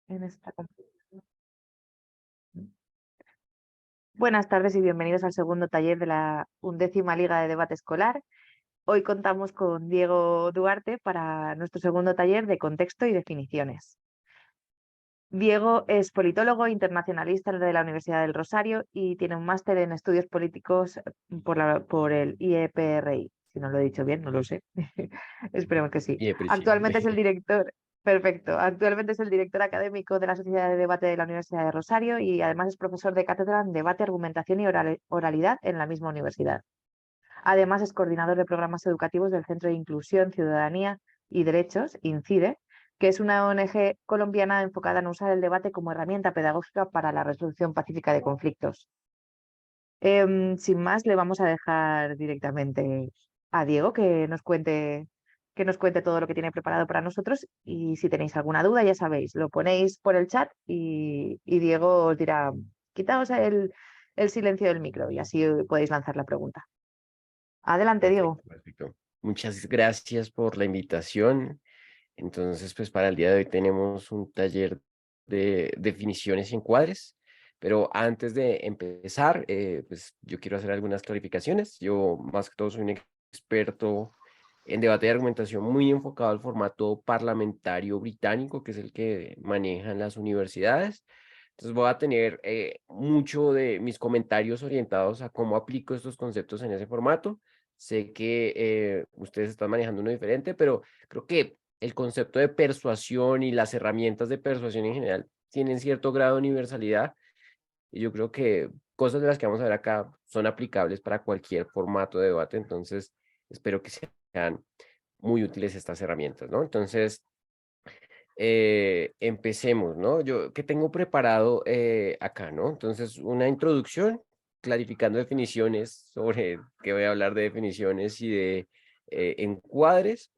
en esta competición. Buenas tardes y bienvenidos al segundo taller de la 11ª Liga de Debate Escolar. Hoy contamos con Diego Duarte para nuestro segundo taller de contexto y definiciones. Diego es politólogo internacionalista de la Universidad del Rosario y tiene un máster en estudios políticos por el IEPRI. Si no lo he dicho bien, no lo sé. Esperemos que sí. Siempre sí. Actualmente es el director, perfecto, actualmente es el director académico de la Sociedad de Debate de la Universidad de Rosario y además es profesor de cátedra en debate, argumentación y oralidad en la misma universidad. Además es coordinador de programas educativos del Centro de Inclusión, Ciudadanía y Derechos, INCIDE, que es una ONG colombiana enfocada en usar el debate como herramienta pedagógica para la resolución pacífica de conflictos. Sin más, le vamos a dejar directamente a Diego que nos cuente todo lo que tiene preparado para nosotros y si tenéis alguna duda, ya sabéis, lo ponéis por el chat y Diego os dirá, quitaos el silencio del micro y así podéis lanzar la pregunta. Adelante, Diego. Perfecto, perfecto. Muchas gracias por la invitación. Entonces, pues para el día de hoy tenemos un taller de definiciones y encuadres, pero antes de empezar, pues yo quiero hacer algunas clarificaciones. Yo más que todo soy un experto en debate y argumentación muy enfocado al formato parlamentario británico, que es el que manejan las universidades. Entonces voy a tener mucho de mis comentarios orientados a cómo aplico estos conceptos en ese formato. Sé que ustedes están manejando uno diferente, pero creo que el concepto de persuasión y las herramientas de persuasión en general tienen cierto grado de universalidad y yo creo que cosas de las que vamos a ver acá son aplicables para cualquier formato de debate, entonces espero que sean muy útiles estas herramientas, ¿no? Entonces, empecemos, ¿no? Yo, ¿qué tengo preparado acá, ¿no? Entonces, una introducción, clarificando definiciones sobre que voy a hablar de definiciones y de encuadres.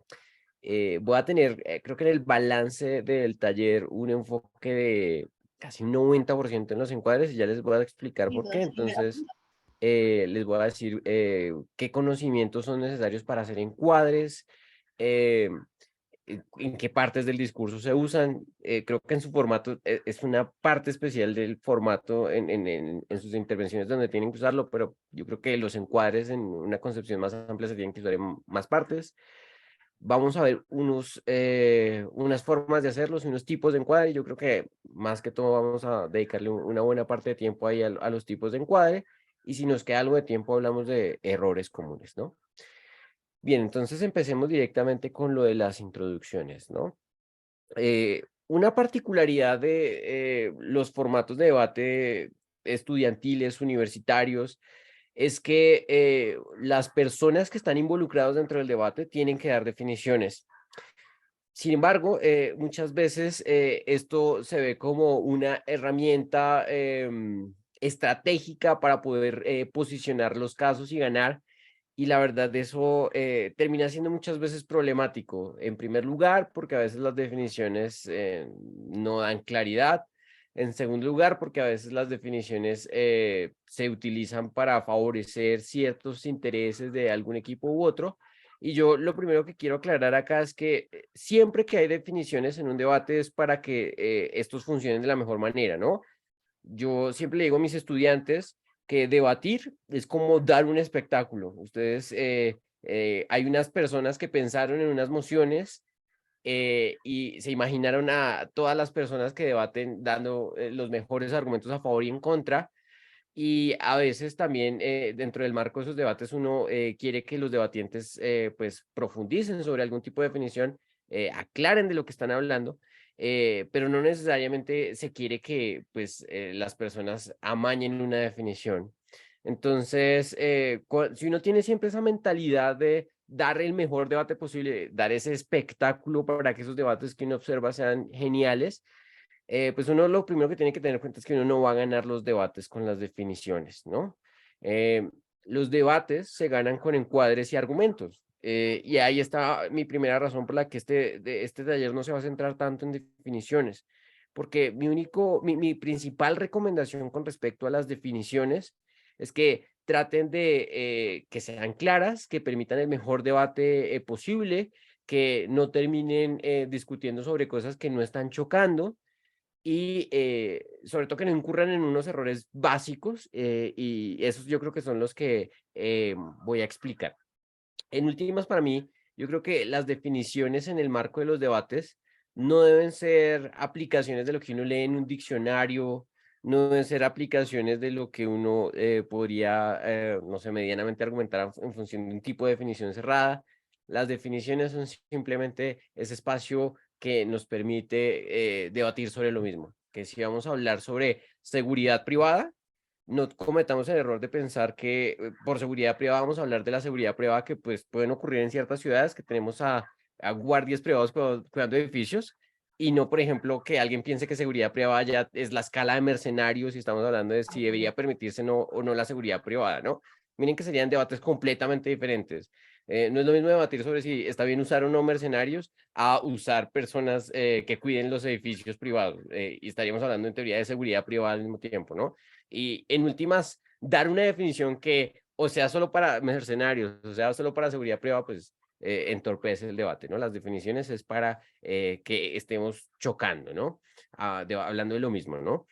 Voy a tener, creo que en el balance del taller, un enfoque de casi un 90% en los encuadres y ya les voy a explicar por qué. Entonces, les voy a decir qué conocimientos son necesarios para hacer encuadres, eh, en qué partes del discurso se usan. Creo que en su formato es una parte especial del formato en sus intervenciones donde tienen que usarlo, pero yo creo que los encuadres en una concepción más amplia se tienen que usar en más partes. Vamos a ver unas formas de hacerlos, unos tipos de encuadre. Yo creo que más que todo vamos a dedicarle una buena parte de tiempo ahí a los tipos de encuadre. Y si nos queda algo de tiempo, hablamos de errores comunes, ¿no? Bien, entonces empecemos directamente con lo de las introducciones, ¿no? Una particularidad de los formatos de debate estudiantiles, universitarios, es que las personas que están involucradas dentro del debate tienen que dar definiciones. Sin embargo, muchas veces esto se ve como una herramienta estratégica para poder posicionar los casos y ganar. Y la verdad, eso termina siendo muchas veces problemático. En primer lugar, porque a veces las definiciones no dan claridad. En segundo lugar, porque a veces las definiciones se utilizan para favorecer ciertos intereses de algún equipo u otro. Y yo lo primero que quiero aclarar acá es que siempre que hay definiciones en un debate es para que estos funcionen de la mejor manera, ¿no? Yo siempre le digo a mis estudiantes que debatir es como dar un espectáculo. Ustedes, hay unas personas que pensaron en unas mociones y se imaginaron a todas las personas que debaten dando los mejores argumentos a favor y en contra, y a veces también dentro del marco de esos debates uno quiere que los debatientes pues profundicen sobre algún tipo de definición, aclaren de lo que están hablando, pero no necesariamente se quiere que pues las personas amañen una definición. Entonces, si uno tiene siempre esa mentalidad de dar el mejor debate posible, dar ese espectáculo para que esos debates que uno observa sean geniales, pues uno lo primero que tiene que tener en cuenta es que uno no va a ganar los debates con las definiciones, ¿no? Eh, los debates se ganan con encuadres y argumentos. Y ahí está mi primera razón por la que este taller no se va a centrar tanto en definiciones, porque mi principal recomendación con respecto a las definiciones es que traten de que sean claras, que permitan el mejor debate posible, que no terminen discutiendo sobre cosas que no están chocando, y sobre todo que no incurran en unos errores básicos y esos yo creo que son los que voy a explicar. En últimas, para mí, yo creo que las definiciones en el marco de los debates no deben ser aplicaciones de lo que uno lee en un diccionario, no deben ser aplicaciones de lo que uno podría, no sé, medianamente argumentar en función de un tipo de definición cerrada. Las definiciones son simplemente ese espacio que nos permite debatir sobre lo mismo. Que si vamos a hablar sobre seguridad privada, no cometamos el error de pensar que por seguridad privada vamos a hablar de la seguridad privada que pues pueden ocurrir en ciertas ciudades que tenemos a guardias privados cuidando edificios y no, por ejemplo, que alguien piense que seguridad privada ya es la escala de mercenarios y estamos hablando de si debería permitirse no, o no la seguridad privada, ¿no? Miren que serían debates completamente diferentes. No es lo mismo debatir sobre si está bien usar o no mercenarios a usar personas que cuiden los edificios privados. Y estaríamos hablando en teoría de seguridad privada al mismo tiempo, ¿no? Y en últimas, dar una definición que o sea solo para mercenarios, o sea solo para seguridad privada, pues entorpece el debate, ¿no? Las definiciones es para que estemos chocando, ¿no? Hablando de lo mismo, ¿no?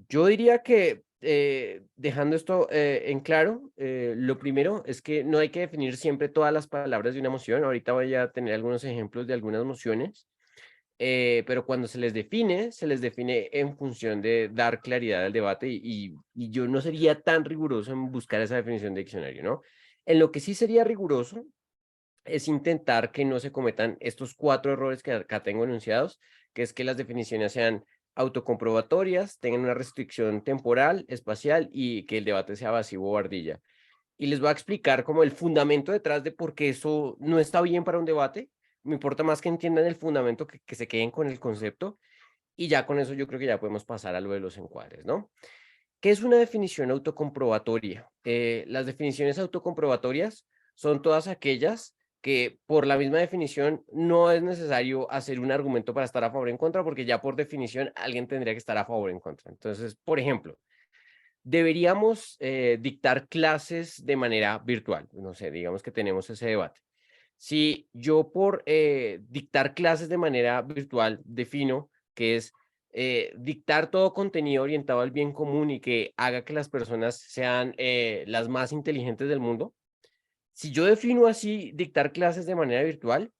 Yo diría que dejando esto en claro, lo primero es que no hay que definir siempre todas las palabras de una emoción. Ahorita voy a tener algunos ejemplos de algunas emociones pero cuando se les define en función de dar claridad al debate y yo no sería tan riguroso en buscar esa definición de diccionario, ¿no? En lo que sí sería riguroso es intentar que no se cometan estos 4 errores que acá tengo enunciados, que es que las definiciones sean autocomprobatorias, tengan una restricción temporal, espacial y que el debate sea vacío o ardilla. Y les voy a explicar como el fundamento detrás de por qué eso no está bien para un debate. Me importa más que entiendan el fundamento que se queden con el concepto y ya con eso yo creo que ya podemos pasar a lo de los encuadres, ¿no? ¿Qué es una definición autocomprobatoria? Las definiciones autocomprobatorias son todas aquellas que por la misma definición no es necesario hacer un argumento para estar a favor o en contra, porque ya por definición alguien tendría que estar a favor o en contra. Entonces, por ejemplo, deberíamos dictar clases de manera virtual. No sé, digamos que tenemos ese debate. Si yo por dictar clases de manera virtual defino que es dictar todo contenido orientado al bien común y que haga que las personas sean las más inteligentes del mundo, si yo defino así dictar clases de manera virtual,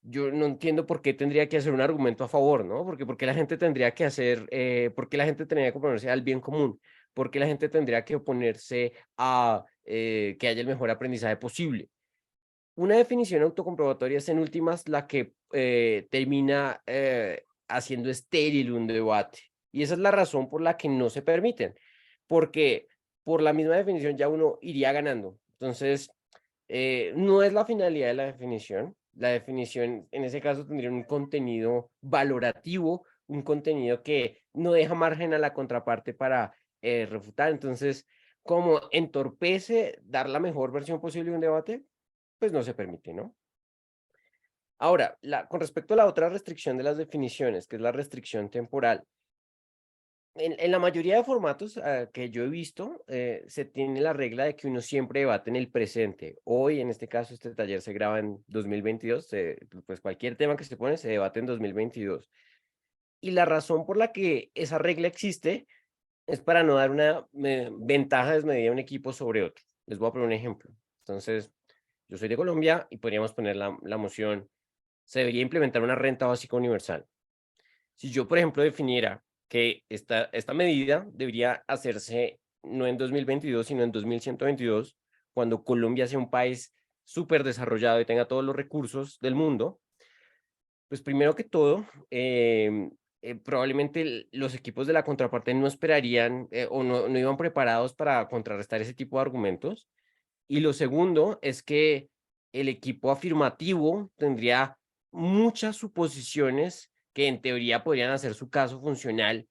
yo no entiendo por qué tendría que hacer un argumento a favor, ¿no? Porque la gente tendría que hacer, porque la gente tendría que oponerse al bien común, porque la gente tendría que oponerse a que haya el mejor aprendizaje posible. Una definición autocomprobatoria es en últimas la que termina haciendo estéril un debate. Y esa es la razón por la que no se permiten, porque por la misma definición ya uno iría ganando. Entonces, no es la finalidad de la definición. La definición en ese caso tendría un contenido valorativo, un contenido que no deja margen a la contraparte para refutar. Entonces, como entorpece dar la mejor versión posible de un debate, pues no se permite, ¿no? Ahora, con respecto a la otra restricción de las definiciones, que es la restricción temporal, en la mayoría de formatos que yo he visto, se tiene la regla de que uno siempre debate en el presente. Hoy, en este caso, este taller se graba en 2022, pues cualquier tema que se pone se debate en 2022. Y la razón por la que esa regla existe es para no dar una ventaja desmedida a un equipo sobre otro. Les voy a poner un ejemplo. Entonces, yo soy de Colombia y podríamos poner la moción, se debería implementar una renta básica universal. Si yo, por ejemplo, definiera que esta medida debería hacerse no en 2022, sino en 2122, cuando Colombia sea un país súper desarrollado y tenga todos los recursos del mundo, pues primero que todo, probablemente los equipos de la contraparte no esperarían o no iban preparados para contrarrestar ese tipo de argumentos. Y lo segundo es que el equipo afirmativo tendría muchas suposiciones que en teoría podrían hacer su caso funcional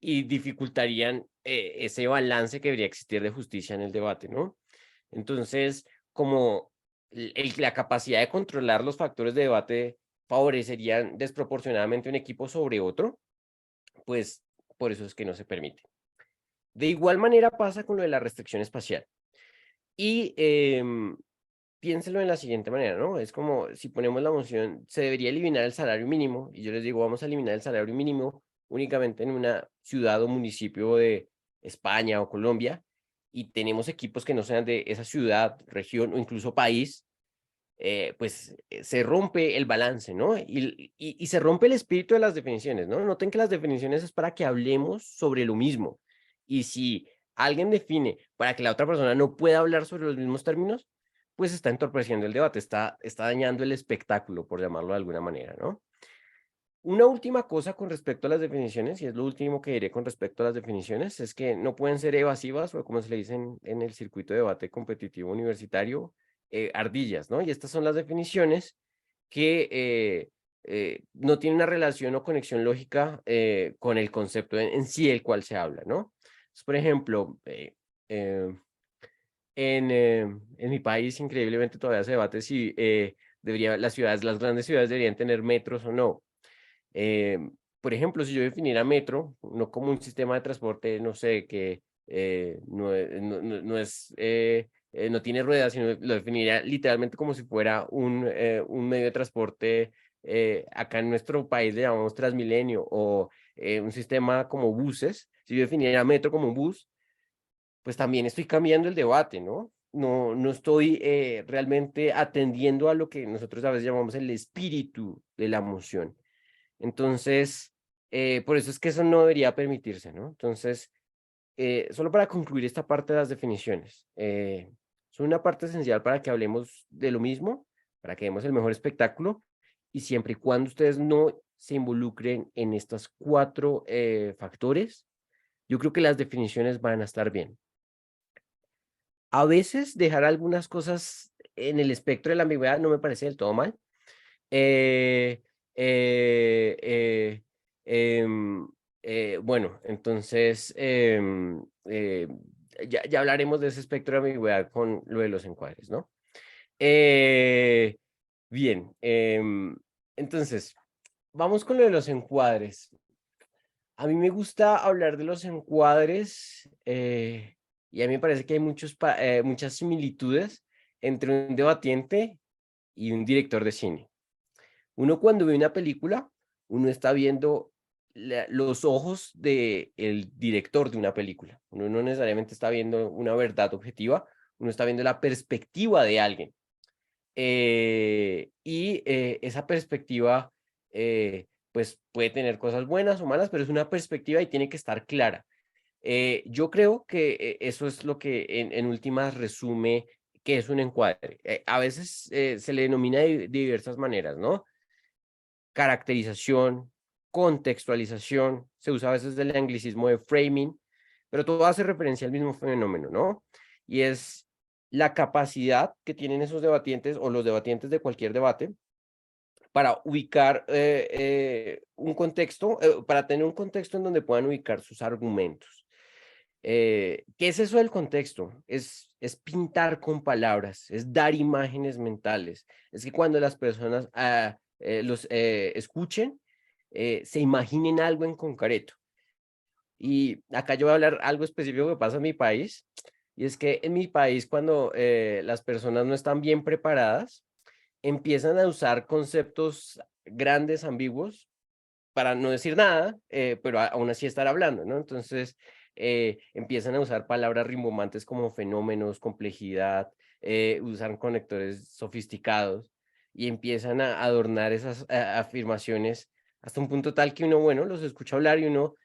y dificultarían ese balance que debería existir de justicia en el debate, ¿no? Entonces, como la capacidad de controlar los factores de debate favorecerían desproporcionadamente un equipo sobre otro, pues por eso es que no se permite. De igual manera pasa con lo de la restricción espacial. Y piénselo de la siguiente manera, ¿no? Es como si ponemos la moción, se debería eliminar el salario mínimo, y yo les digo, vamos a eliminar el salario mínimo únicamente en una ciudad o municipio de España o Colombia, y tenemos equipos que no sean de esa ciudad, región o incluso país, pues se rompe el balance, ¿no? Y se rompe el espíritu de las definiciones, ¿no? Noten que las definiciones es para que hablemos sobre lo mismo. Y si alguien define para que la otra persona no pueda hablar sobre los mismos términos, pues está entorpeciendo el debate, está dañando el espectáculo, por llamarlo de alguna manera, ¿no? Una última cosa con respecto a las definiciones, y es lo último que diré con respecto a las definiciones, es que no pueden ser evasivas o como se le dice en el circuito de debate competitivo universitario, ardillas, ¿no? Y estas son las definiciones que no tienen una relación o conexión lógica con el concepto en sí del cual se habla, ¿no? Entonces, por ejemplo, eh, en mi país increíblemente todavía se debate si las grandes ciudades deberían tener metros o no. Por ejemplo, si yo definiera metro, no como un sistema de transporte, no sé, que no tiene ruedas, sino lo definiría literalmente como si fuera un medio de transporte, acá en nuestro país le llamamos Transmilenio, o un sistema como buses. Si yo definiera metro como un bus, pues también estoy cambiando el debate, ¿no? No estoy realmente atendiendo a lo que nosotros a veces llamamos el espíritu de la moción. Entonces, por eso es que eso no debería permitirse, ¿no? Entonces, solo para concluir esta parte de las definiciones, son una parte esencial para que hablemos de lo mismo, para que demos el mejor espectáculo, y siempre y cuando ustedes no se involucren en estos cuatro factores, yo creo que las definiciones van a estar bien. A veces dejar algunas cosas en el espectro de la ambigüedad no me parece del todo mal. Eh, eh, eh, em, bueno, entonces, ya hablaremos de ese espectro de ambigüedad con lo de los encuadres, ¿no? Eh, bien, entonces, vamos con lo de los encuadres. A mí me gusta hablar de los encuadres, y a mí me parece que hay muchas similitudes entre un debatiente y un director de cine. Uno cuando ve una película, uno está viendo los ojos del director de una película. Uno no necesariamente está viendo una verdad objetiva, uno está viendo la perspectiva de alguien. Esa perspectiva, pues puede tener cosas buenas o malas, pero es una perspectiva y tiene que estar clara. Yo creo que eso es lo que en últimas resume qué es un encuadre. A veces se le denomina de diversas maneras, ¿no? Caracterización, contextualización, se usa a veces del anglicismo de framing, pero todo hace referencia al mismo fenómeno, ¿no? Y es la capacidad que tienen esos debatientes o los debatientes de cualquier debate para ubicar un contexto, para tener un contexto en donde puedan ubicar sus argumentos. ¿Qué es eso del contexto? Es pintar con palabras, es dar imágenes mentales. Es que cuando las personas los escuchen, se imaginen algo en concreto. Y acá yo voy a hablar algo específico que pasa en mi país, y es que en mi país cuando las personas no están bien preparadas, empiezan a usar conceptos grandes, ambiguos, para no decir nada, pero aún así estar hablando, ¿no? Entonces, empiezan a usar palabras rimbombantes como fenómenos, complejidad, usan conectores sofisticados y empiezan a adornar esas afirmaciones hasta un punto tal que uno, bueno, los escucha hablar y uno,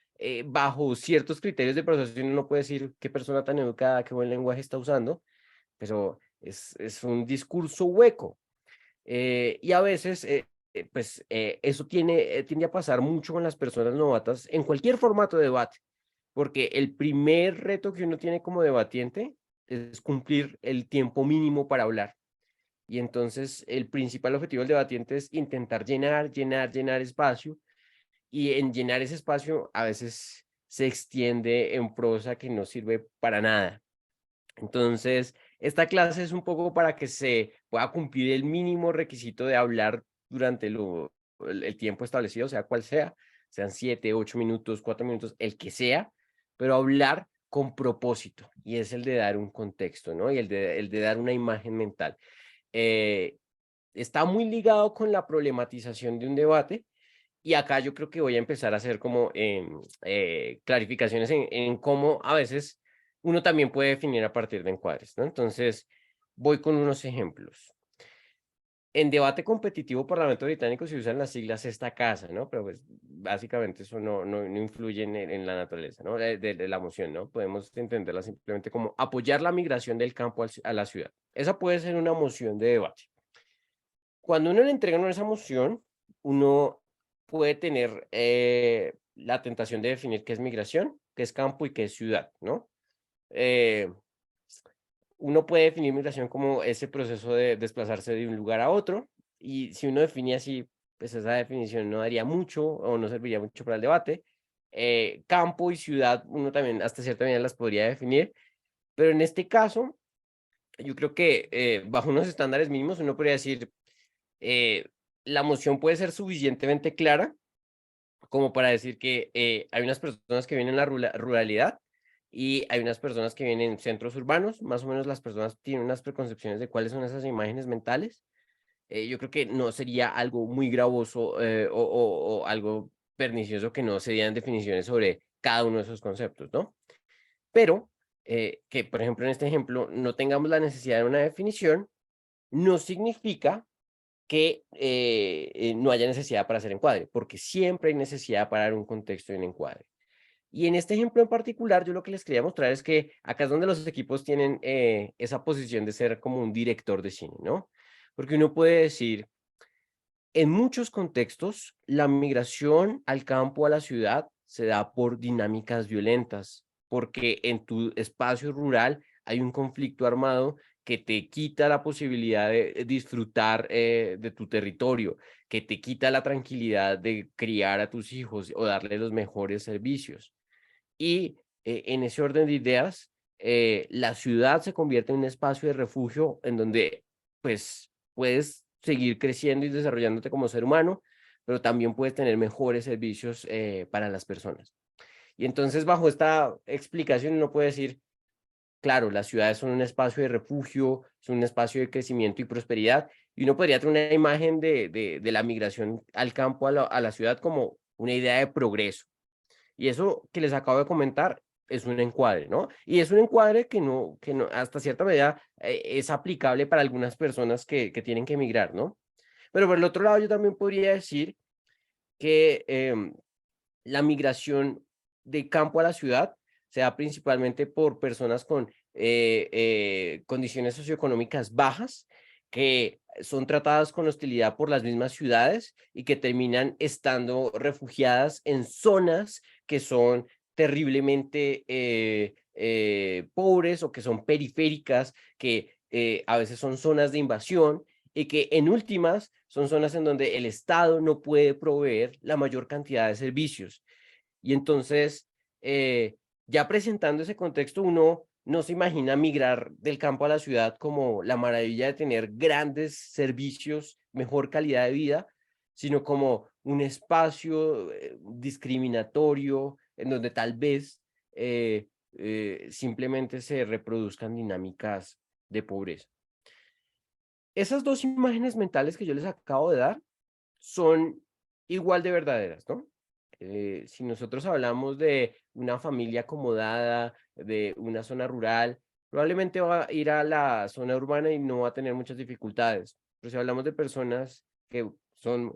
bajo ciertos criterios de proceso, uno no puede decir qué persona tan educada, qué buen lenguaje está usando, pero es un discurso hueco. Y a veces, pues, eso tiende a pasar mucho con las personas novatas en cualquier formato de debate, porque el primer reto que uno tiene como debatiente es cumplir el tiempo mínimo para hablar. Y entonces el principal objetivo del debatiente es intentar llenar espacio, y en llenar ese espacio a veces se extiende en prosa que no sirve para nada. Entonces, esta clase es un poco para que se pueda cumplir el mínimo requisito de hablar durante el tiempo establecido, sea cual sea, sean 7, 8 minutos, 4 minutos, el que sea, pero hablar con propósito, y es el de dar un contexto, ¿no? Y el de dar una imagen mental. eh, está muy ligado con la problematización de un debate. Y acá yo creo que voy a empezar a hacer como clarificaciones en cómo a veces uno también puede definir a partir de encuadres, ¿no? Entonces, voy con unos ejemplos. En debate competitivo Parlamento Británico se usan las siglas esta casa, ¿no? Pero pues básicamente eso no influye en la naturaleza, ¿no? De la moción, ¿no? Podemos entenderla simplemente como apoyar la migración del campo a la ciudad. Esa puede ser una moción de debate. Cuando uno le entregan esa moción, uno puede tener la tentación de definir qué es migración, qué es campo y qué es ciudad, ¿no? Eh, Uno puede definir migración como ese proceso de desplazarse de un lugar a otro, y si uno define así, pues esa definición no daría mucho o no serviría mucho para el debate. Campo y ciudad, uno también hasta cierta medida las podría definir, pero en este caso, yo creo que bajo unos estándares mínimos uno podría decir, eh, la moción puede ser suficientemente clara como para decir que hay unas personas que vienen en la ruralidad y hay unas personas que vienen en centros urbanos. Más o menos las personas tienen unas preconcepciones de cuáles son esas imágenes mentales. Yo creo que no sería algo muy gravoso o algo pernicioso que no se dieran definiciones sobre cada uno de esos conceptos, ¿no? Pero que, por ejemplo, en este ejemplo no tengamos la necesidad de una definición, no significa que no haya necesidad para hacer encuadre, porque siempre hay necesidad para dar un contexto y un encuadre. Y en este ejemplo en particular, yo lo que les quería mostrar es que acá es donde los equipos tienen esa posición de ser como un director de cine, ¿no? Porque uno puede decir, en muchos contextos, la migración al campo, a la ciudad, se da por dinámicas violentas, porque en tu espacio rural hay un conflicto armado que te quita la posibilidad de disfrutar de tu territorio, que te quita la tranquilidad de criar a tus hijos o darles los mejores servicios. Y en ese orden de ideas, la ciudad se convierte en un espacio de refugio en donde pues puedes seguir creciendo y desarrollándote como ser humano, pero también puedes tener mejores servicios para las personas. Y entonces bajo esta explicación uno puede decir, claro, las ciudades son un espacio de refugio, son un espacio de crecimiento y prosperidad, y uno podría tener una imagen de la migración al campo, a la ciudad como una idea de progreso. Y eso que les acabo de comentar es un encuadre, ¿no? Y es un encuadre que no hasta cierta medida, es aplicable para algunas personas que tienen que emigrar, ¿no? Pero por el otro lado, yo también podría decir que, la migración de campo a la ciudad se da principalmente por personas con condiciones socioeconómicas bajas, que son tratadas con hostilidad por las mismas ciudades y que terminan estando refugiadas en zonas que son terriblemente pobres o que son periféricas, que a veces son zonas de invasión y que en últimas son zonas en donde el Estado no puede proveer la mayor cantidad de servicios. Y entonces, ya presentando ese contexto, uno no se imagina migrar del campo a la ciudad como la maravilla de tener grandes servicios, mejor calidad de vida, sino como un espacio discriminatorio en donde tal vez simplemente se reproduzcan dinámicas de pobreza. Esas dos imágenes mentales que yo les acabo de dar son igual de verdaderas, ¿no? Si nosotros hablamos de una familia acomodada, de una zona rural, probablemente va a ir a la zona urbana y no va a tener muchas dificultades. Pero si hablamos de personas que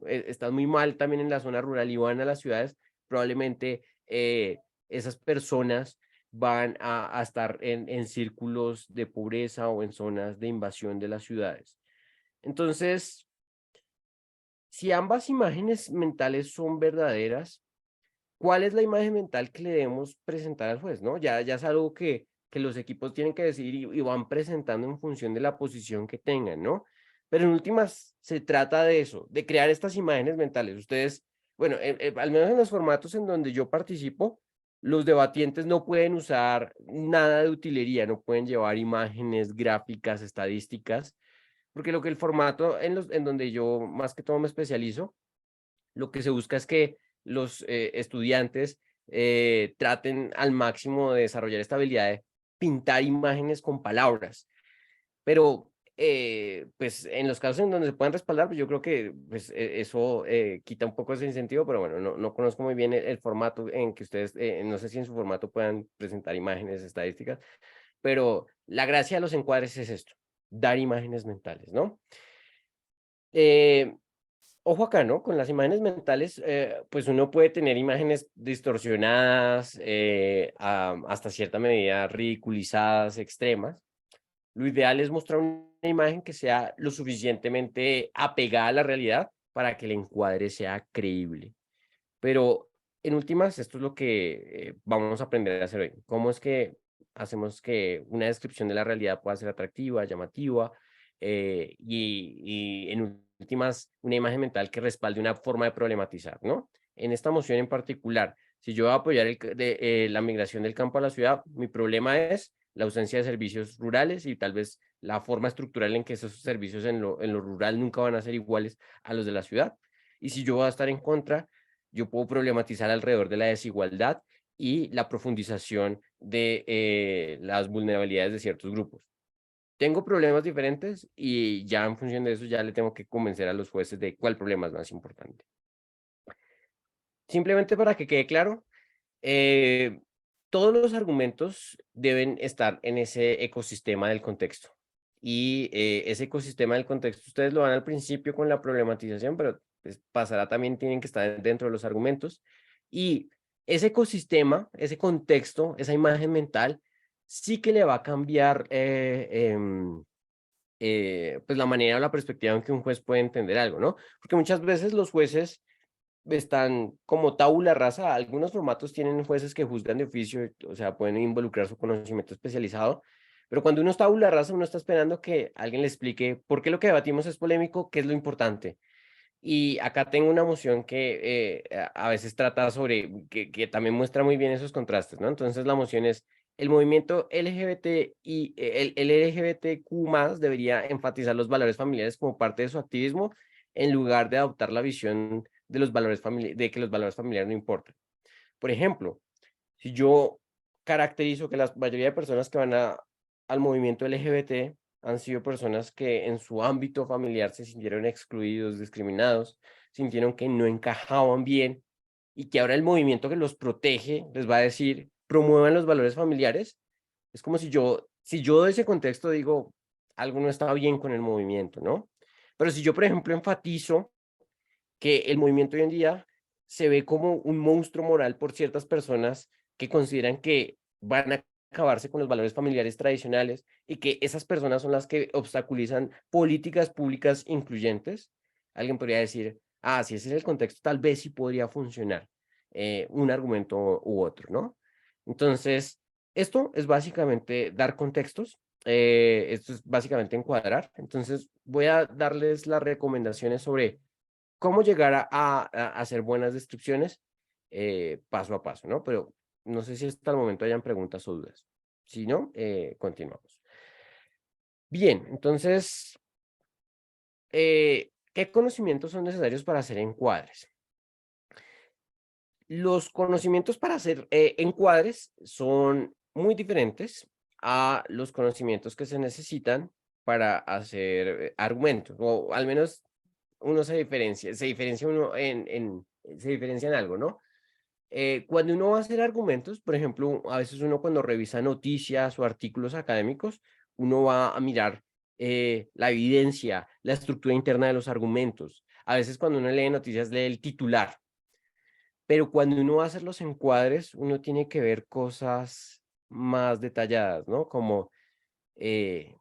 están muy mal también en la zona rural y van a las ciudades, probablemente esas personas van a estar en círculos de pobreza o en zonas de invasión de las ciudades. Entonces, si ambas imágenes mentales son verdaderas, ¿cuál es la imagen mental que le debemos presentar al juez, no? Ya es algo que los equipos tienen que decidir y van presentando en función de la posición que tengan, ¿no? Pero en últimas se trata de eso, de crear estas imágenes mentales. Ustedes, bueno, al menos en los formatos en donde yo participo, los debatientes no pueden usar nada de utilería, no pueden llevar imágenes, gráficas, estadísticas, porque lo que el formato en donde yo más que todo me especializo, lo que se busca es que los estudiantes traten al máximo de desarrollar esta habilidad de pintar imágenes con palabras. Pero pues en los casos en donde se puedan respaldar, pues yo creo que pues, eso quita un poco ese incentivo, pero bueno, no conozco muy bien el formato en que ustedes, no sé si en su formato puedan presentar imágenes estadísticas, pero la gracia de los encuadres es esto, dar imágenes mentales, ¿no? Eh, Ojo acá, ¿no? Con las imágenes mentales, pues uno puede tener imágenes distorsionadas, hasta cierta medida ridiculizadas, extremas. Lo ideal es mostrar una imagen que sea lo suficientemente apegada a la realidad para que el encuadre sea creíble. Pero en últimas, esto es lo que vamos a aprender a hacer hoy. ¿Cómo es que hacemos que una descripción de la realidad pueda ser atractiva, llamativa, y en últimas, una imagen mental que respalde una forma de problematizar, ¿no? En esta moción en particular, si yo voy a apoyar la migración del campo a la ciudad, mi problema es la ausencia de servicios rurales y tal vez la forma estructural en que esos servicios en lo rural nunca van a ser iguales a los de la ciudad. Y si yo voy a estar en contra, yo puedo problematizar alrededor de la desigualdad y la profundización de las vulnerabilidades de ciertos grupos. Tengo problemas diferentes y ya en función de eso ya le tengo que convencer a los jueces de cuál problema es más importante. Simplemente para que quede claro, eh, todos los argumentos deben estar en ese ecosistema del contexto. Y ese ecosistema del contexto, ustedes lo van al principio con la problematización, pero pues, pasará también, tienen que estar dentro de los argumentos. Y ese ecosistema, ese contexto, esa imagen mental, sí que le va a cambiar pues la manera o la perspectiva en que un juez puede entender algo, ¿no? Porque muchas veces los jueces están como tabula rasa. Algunos formatos tienen jueces que juzgan de oficio, o sea, pueden involucrar su conocimiento especializado, pero cuando uno es tabula rasa, uno está esperando que alguien le explique por qué lo que debatimos es polémico, qué es lo importante. Y acá tengo una moción que a veces trata sobre, que también muestra muy bien esos contrastes, ¿no? Entonces la moción es, el movimiento LGBT y el LGBTQ+ debería enfatizar los valores familiares como parte de su activismo en lugar de adoptar la visión de los valores de que los valores familiares no importan. Por ejemplo, si yo caracterizo que la mayoría de personas que van al movimiento LGBT han sido personas que en su ámbito familiar se sintieron excluidos, discriminados, sintieron que no encajaban bien y que ahora el movimiento que los protege les va a decir, promuevan los valores familiares. Es como si yo de ese contexto digo, algo no está bien con el movimiento, ¿no? Pero si yo, por ejemplo, enfatizo que el movimiento hoy en día se ve como un monstruo moral por ciertas personas que consideran que van a acabarse con los valores familiares tradicionales y que esas personas son las que obstaculizan políticas públicas incluyentes. Alguien podría decir, ah, si ese es el contexto, tal vez sí podría funcionar un argumento u otro, ¿no? Entonces, esto es básicamente dar contextos, esto es básicamente encuadrar. Entonces, voy a darles las recomendaciones sobre cómo llegar a hacer buenas descripciones paso a paso, ¿no? Pero no sé si hasta el momento hayan preguntas o dudas. Si no, continuamos. Bien, entonces, ¿qué conocimientos son necesarios para hacer encuadres? Los conocimientos para hacer encuadres son muy diferentes a los conocimientos que se necesitan para hacer argumentos, o al menos uno se diferencia uno se diferencia en algo, ¿no? Cuando uno va a hacer argumentos, por ejemplo, a veces uno cuando revisa noticias o artículos académicos, uno va a mirar la evidencia, la estructura interna de los argumentos. A veces cuando uno lee noticias, lee el titular, pero cuando uno va a hacer los encuadres, uno tiene que ver cosas más detalladas, ¿no? Como, eh,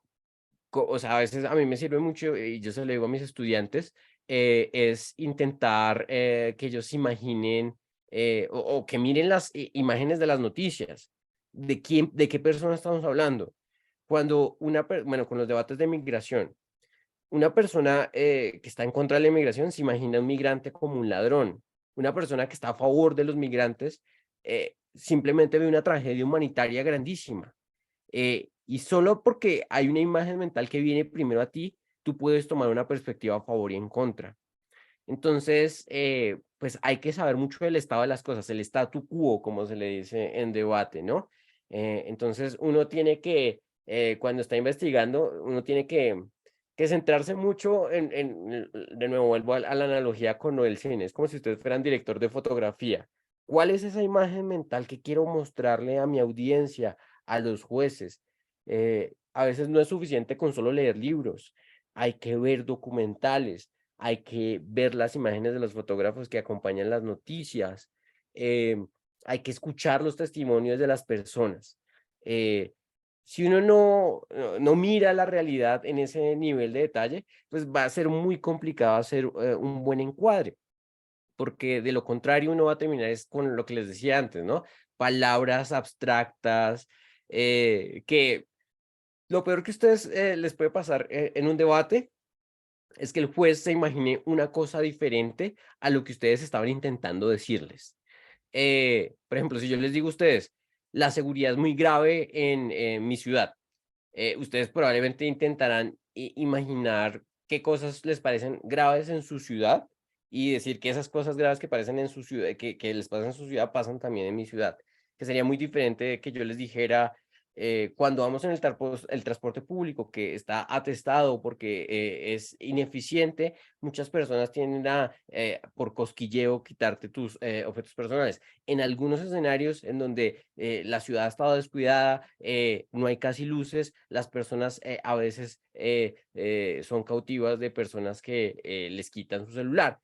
o sea, a veces a mí me sirve mucho, y yo se lo digo a mis estudiantes, es intentar que ellos se imaginen o que miren las imágenes de las noticias, de qué persona estamos hablando. Cuando bueno, con los debates de migración, una persona que está en contra de la inmigración se imagina a un migrante como un ladrón. Una persona que está a favor de los migrantes simplemente ve una tragedia humanitaria grandísima. Y solo porque hay una imagen mental que viene primero a ti, tú puedes tomar una perspectiva a favor y en contra. Entonces, pues hay que saber mucho del estado de las cosas, el statu quo, como se le dice en debate, ¿no? Entonces, uno tiene que, cuando está investigando, uno tiene que que centrarse mucho de nuevo, vuelvo a la analogía con lo del cine, es como si ustedes fueran director de fotografía. ¿Cuál es esa imagen mental que quiero mostrarle a mi audiencia, a los jueces? A veces no es suficiente con solo leer libros, hay que ver documentales, hay que ver las imágenes de los fotógrafos que acompañan las noticias, hay que escuchar los testimonios de las personas. Eh, si uno no mira la realidad en ese nivel de detalle, pues va a ser muy complicado hacer un buen encuadre, porque de lo contrario uno va a terminar es con lo que les decía antes, ¿no? Palabras abstractas, que lo peor que a ustedes les puede pasar en un debate es que el juez se imagine una cosa diferente a lo que ustedes estaban intentando decirles. Por ejemplo, si yo les digo a ustedes, la seguridad es muy grave en mi ciudad, ustedes probablemente intentarán imaginar qué cosas les parecen graves en su ciudad y decir que esas cosas graves que parecen en su ciudad, que les pasan en su ciudad, pasan también en mi ciudad. Que sería muy diferente de que yo les dijera, cuando vamos en el transporte público que está atestado porque es ineficiente, muchas personas tienden a, por cosquilleo, quitarte tus objetos personales. En algunos escenarios en donde la ciudad ha estado descuidada, no hay casi luces, las personas a veces son cautivas de personas que les quitan su celular.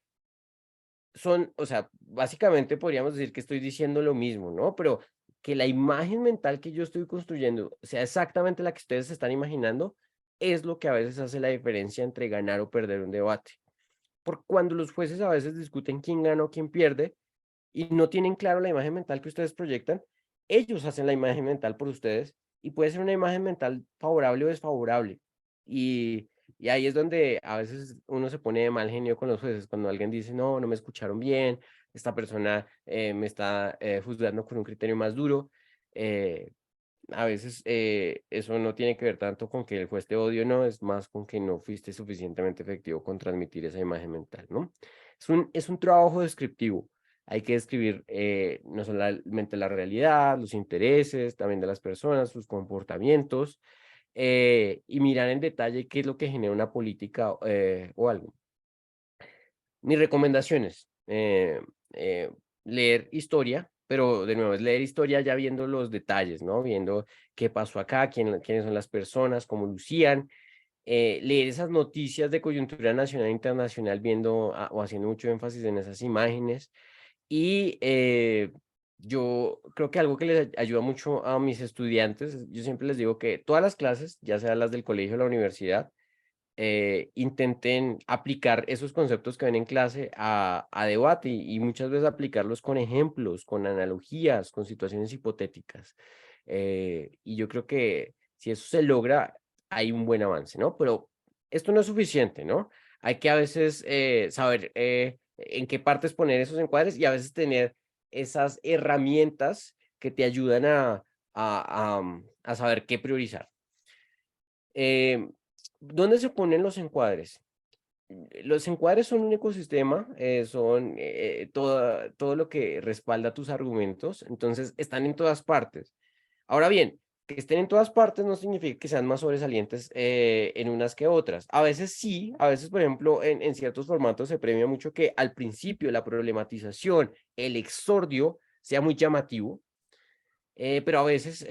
Son, o sea, básicamente podríamos decir que estoy diciendo lo mismo, ¿no? Pero que la imagen mental que yo estoy construyendo sea exactamente la que ustedes se están imaginando, es lo que a veces hace la diferencia entre ganar o perder un debate. Porque cuando los jueces a veces discuten quién gana o quién pierde, y no tienen claro la imagen mental que ustedes proyectan, ellos hacen la imagen mental por ustedes y puede ser una imagen mental favorable o desfavorable. Y, y ahí es donde a veces uno se pone de mal genio con los jueces, cuando alguien dice, no, no me escucharon bien, esta persona me está juzgando con un criterio más duro. eh, a veces eso no tiene que ver tanto con que el juez te odie o no, es más con que no fuiste suficientemente efectivo con transmitir esa imagen mental, ¿no? Es un trabajo descriptivo. Hay que describir no solamente la realidad, los intereses también de las personas, sus comportamientos, y mirar en detalle qué es lo que genera una política o algo. Mis recomendaciones, leer historia, pero de nuevo es leer historia ya viendo los detalles, ¿no? Viendo qué pasó acá, quiénes son las personas, cómo lucían, leer esas noticias de coyuntura nacional e internacional viendo o haciendo mucho énfasis en esas imágenes. Y yo creo que algo que les ayuda mucho a mis estudiantes, yo siempre les digo que todas las clases, ya sean las del colegio o la universidad, intenten aplicar esos conceptos que ven en clase a debate y muchas veces aplicarlos con ejemplos, con analogías, con situaciones hipotéticas. Y yo creo que si eso se logra, hay un buen avance, ¿no? Pero esto no es suficiente, ¿no? Hay que a veces saber en qué partes poner esos encuadres y a veces tener esas herramientas que te ayudan a saber qué priorizar. Em, ¿Dónde se ponen los encuadres? Los encuadres son un ecosistema, son todo lo que respalda tus argumentos, entonces están en todas partes. Ahora bien, que estén en todas partes no significa que sean más sobresalientes en unas que otras. A veces sí, a veces, por ejemplo, en ciertos formatos se premia mucho que al principio la problematización, el exordio sea muy llamativo, pero a veces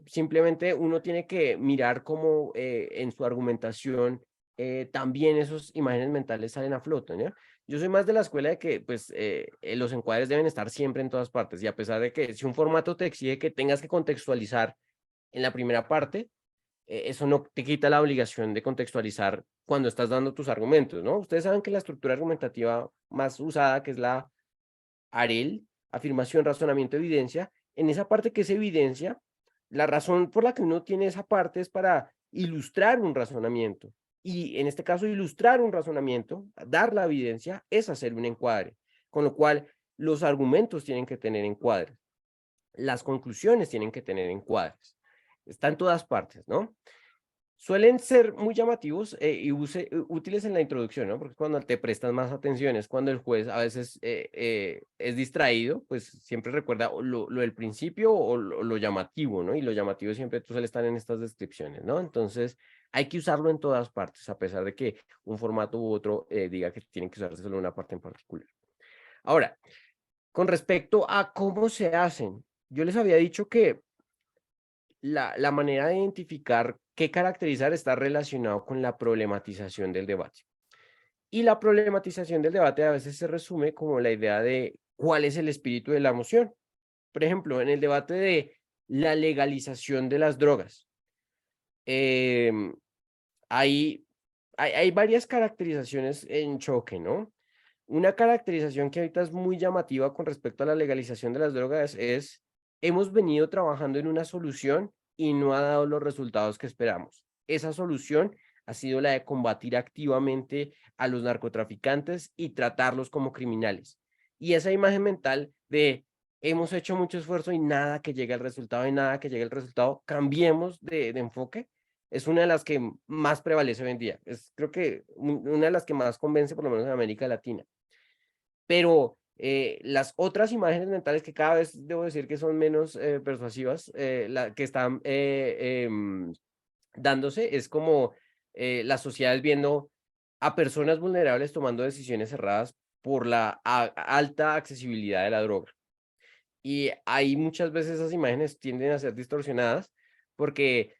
simplemente uno tiene que mirar cómo en su argumentación también esas imágenes mentales salen a flote, ¿no? Yo soy más de la escuela de que pues los encuadres deben estar siempre en todas partes y a pesar de que si un formato te exige que tengas que contextualizar en la primera parte, eso no te quita la obligación de contextualizar cuando estás dando tus argumentos, ¿no? Ustedes saben que la estructura argumentativa más usada, que es la AREL, afirmación, razonamiento, evidencia, en esa parte que es evidencia, la razón por la que uno tiene esa parte es para ilustrar un razonamiento. Y en este caso, ilustrar un razonamiento, dar la evidencia, es hacer un encuadre. Con lo cual, los argumentos tienen que tener encuadres, las conclusiones tienen que tener encuadres. Está en todas partes, ¿no? Suelen ser muy llamativos y útiles en la introducción, ¿no? Porque cuando te prestas más atención es cuando el juez a veces es distraído, pues siempre recuerda o lo del principio o lo llamativo, ¿no? Y lo llamativo siempre suele estar en estas descripciones, ¿no? Entonces hay que usarlo en todas partes, a pesar de que un formato u otro diga que tienen que usarse solo una parte en particular. Ahora, con respecto a cómo se hacen, yo les había dicho que la manera de identificar qué caracterizar está relacionado con la problematización del debate. Y la problematización del debate a veces se resume como la idea de cuál es el espíritu de la moción. Por ejemplo, en el debate de la legalización de las drogas, em, hay, hay varias caracterizaciones en choque, ¿no? Una caracterización que ahorita es muy llamativa con respecto a la legalización de las drogas es, hemos venido trabajando en una solución y no ha dado los resultados que esperamos. Esa solución ha sido la de combatir activamente a los narcotraficantes y tratarlos como criminales. Y esa imagen mental de hemos hecho mucho esfuerzo y nada que llegue al resultado y nada que llegue al resultado, cambiemos de enfoque, es una de las que más prevalece hoy en día. Es creo que una de las que más convence, por lo menos en América Latina. Pero las otras imágenes mentales que cada vez debo decir que son menos persuasivas, la que están dándose es como las sociedades viendo a personas vulnerables tomando decisiones cerradas por la alta accesibilidad de la droga. Y ahí muchas veces esas imágenes tienden a ser distorsionadas porque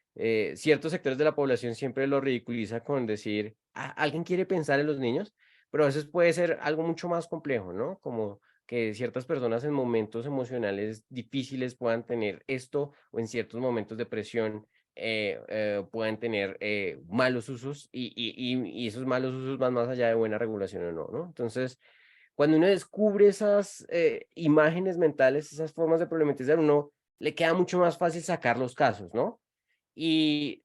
ciertos sectores de la población siempre lo ridiculiza con decir, "Ah, ¿alguien quiere pensar en los niños?" Pero a veces puede ser algo mucho más complejo, ¿no? Como que ciertas personas en momentos emocionales difíciles puedan tener esto o en ciertos momentos de presión puedan tener malos usos y esos malos usos van más allá de buena regulación o no, ¿no? Entonces, cuando uno descubre esas imágenes mentales, esas formas de problematizar, uno le queda mucho más fácil sacar los casos, ¿no? Y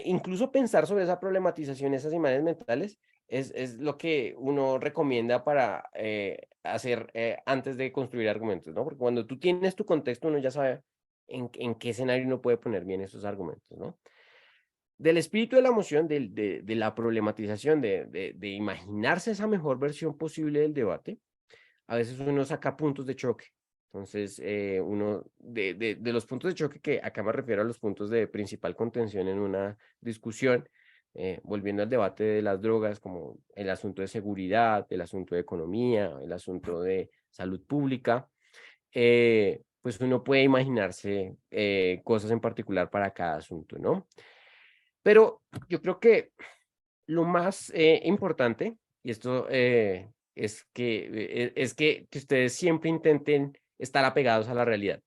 incluso pensar sobre esa problematización, esas imágenes mentales, es lo que uno recomienda para hacer antes de construir argumentos, ¿no? Porque cuando tú tienes tu contexto, uno ya sabe en qué escenario uno puede poner bien esos argumentos, ¿no? Del espíritu de la emoción, de la problematización, de imaginarse esa mejor versión posible del debate, a veces uno saca puntos de choque. Entonces, uno de los puntos de choque, que acá me refiero a los puntos de principal contención en una discusión, volviendo al debate de las drogas, como el asunto de seguridad, el asunto de economía, el asunto de salud pública, pues uno puede imaginarse cosas en particular para cada asunto, ¿no? Pero yo creo que lo más importante, y esto que ustedes siempre intenten estar apegados a la realidad.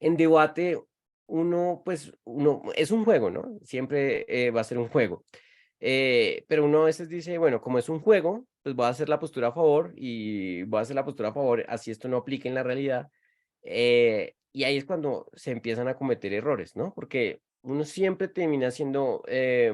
En debate, uno es un juego, ¿no? Siempre va a ser un juego. Pero uno a veces dice, bueno, como es un juego, pues voy a hacer la postura a favor y voy a hacer la postura a favor, así esto no aplique en la realidad. Y ahí es cuando se empiezan a cometer errores, ¿no? Porque uno siempre termina siendo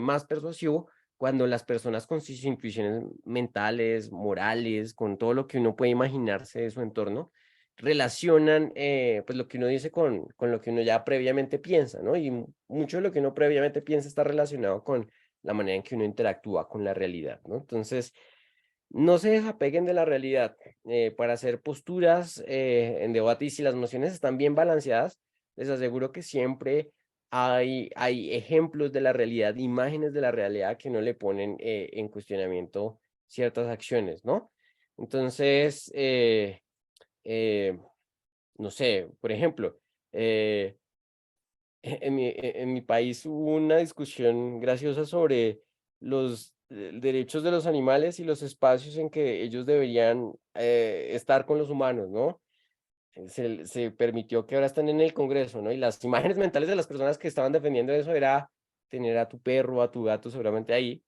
más persuasivo cuando las personas con sus intuiciones mentales, morales, con todo lo que uno puede imaginarse de su entorno, relacionan pues lo que uno dice con lo que uno ya previamente piensa, ¿no? Y mucho de lo que uno previamente piensa está relacionado con la manera en que uno interactúa con la realidad, ¿no? Entonces, no se desapeguen de la realidad para hacer posturas en debate y si las mociones están bien balanceadas, les aseguro que siempre hay ejemplos de la realidad, imágenes de la realidad que no le ponen en cuestionamiento ciertas acciones, ¿no? Entonces, eh, no sé, por ejemplo, eh, en mi país hubo una discusión graciosa sobre los derechos de los animales y los espacios en que ellos deberían estar con los humanos, ¿no? Se permitió que ahora están en el Congreso, ¿no? Y las imágenes mentales de las personas que estaban defendiendo eso era tener a tu perro, a tu gato seguramente ahí,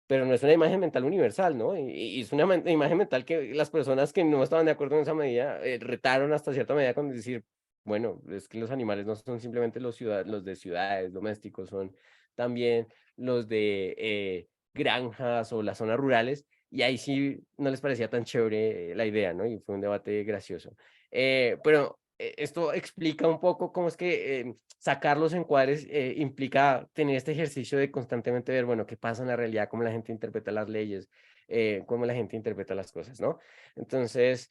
pero no es una imagen mental universal, ¿no? Y es una imagen mental que las personas que no estaban de acuerdo en esa medida retaron hasta cierta medida con decir, bueno, es que los animales no son simplemente los de ciudades domésticos, son también los de granjas o las zonas rurales, y ahí sí no les parecía tan chévere la idea, ¿no? Y fue un debate gracioso. Pero esto explica un poco cómo es que sacar los encuadres implica tener este ejercicio de constantemente ver, bueno, qué pasa en la realidad, cómo la gente interpreta las leyes, cómo la gente interpreta las cosas, ¿no? Entonces,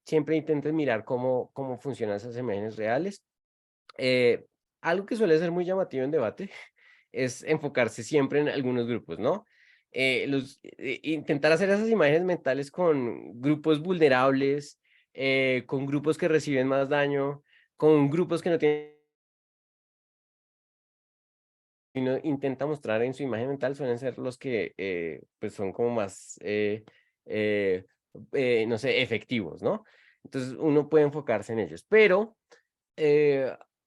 siempre intenten mirar cómo funcionan esas imágenes reales. Eh, Algo que suele ser muy llamativo en debate es enfocarse siempre en algunos grupos, ¿no? Intentar hacer esas imágenes mentales con grupos vulnerables, con grupos que reciben más daño, con grupos que no tienen, uno intenta mostrar en su imagen mental suelen ser los que pues son como más, eh, no sé, efectivos, ¿no? Entonces uno puede enfocarse en ellos, pero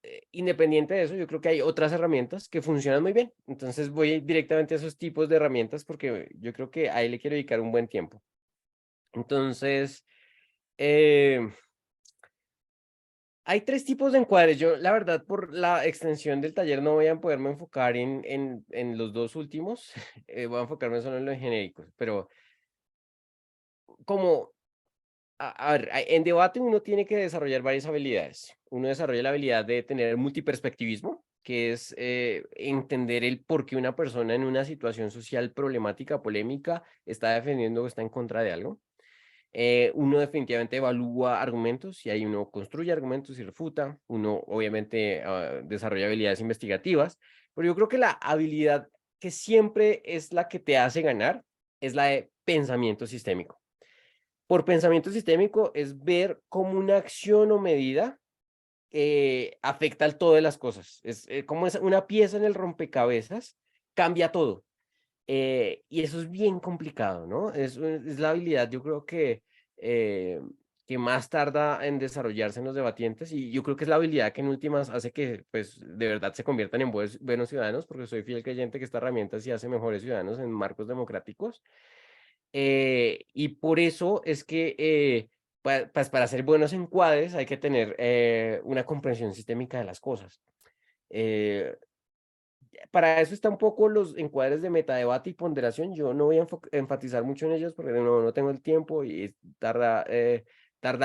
eh, independiente de eso, yo creo que hay otras herramientas que funcionan muy bien. Entonces voy directamente a esos tipos de herramientas porque yo creo que ahí le quiero dedicar un buen tiempo. Entonces, eh, hay tres tipos de encuadres. Yo, la verdad, por la extensión del taller no voy a poderme enfocar en los dos últimos. Voy a enfocarme solo en los genéricos, pero como a ver, en debate uno tiene que desarrollar varias habilidades. Uno desarrolla la habilidad de tener multiperspectivismo, que es entender el por qué una persona en una situación social problemática, polémica, está defendiendo o está en contra de algo. Uno definitivamente evalúa argumentos y ahí uno construye argumentos y refuta. Uno obviamente desarrolla habilidades investigativas, pero yo creo que la habilidad que siempre es la que te hace ganar es la de pensamiento sistémico. Por pensamiento sistémico es ver cómo una acción o medida afecta al todo de las cosas. Es como es una pieza en el rompecabezas, cambia todo. Y eso es bien complicado, ¿no? Es la habilidad, yo creo eh, que más tarda en desarrollarse en los debatientes y yo creo que es la habilidad que en últimas hace que, pues, de verdad se conviertan en buenos ciudadanos, porque soy fiel creyente que esta herramienta sí hace mejores ciudadanos en marcos democráticos. Y por eso es que, pues, para ser buenos encuadres hay que tener una comprensión sistémica de las cosas. Eh, para eso están un poco los encuadres de metadebate y ponderación. Yo no voy a enfatizar mucho en ellos porque no tengo el tiempo y tarda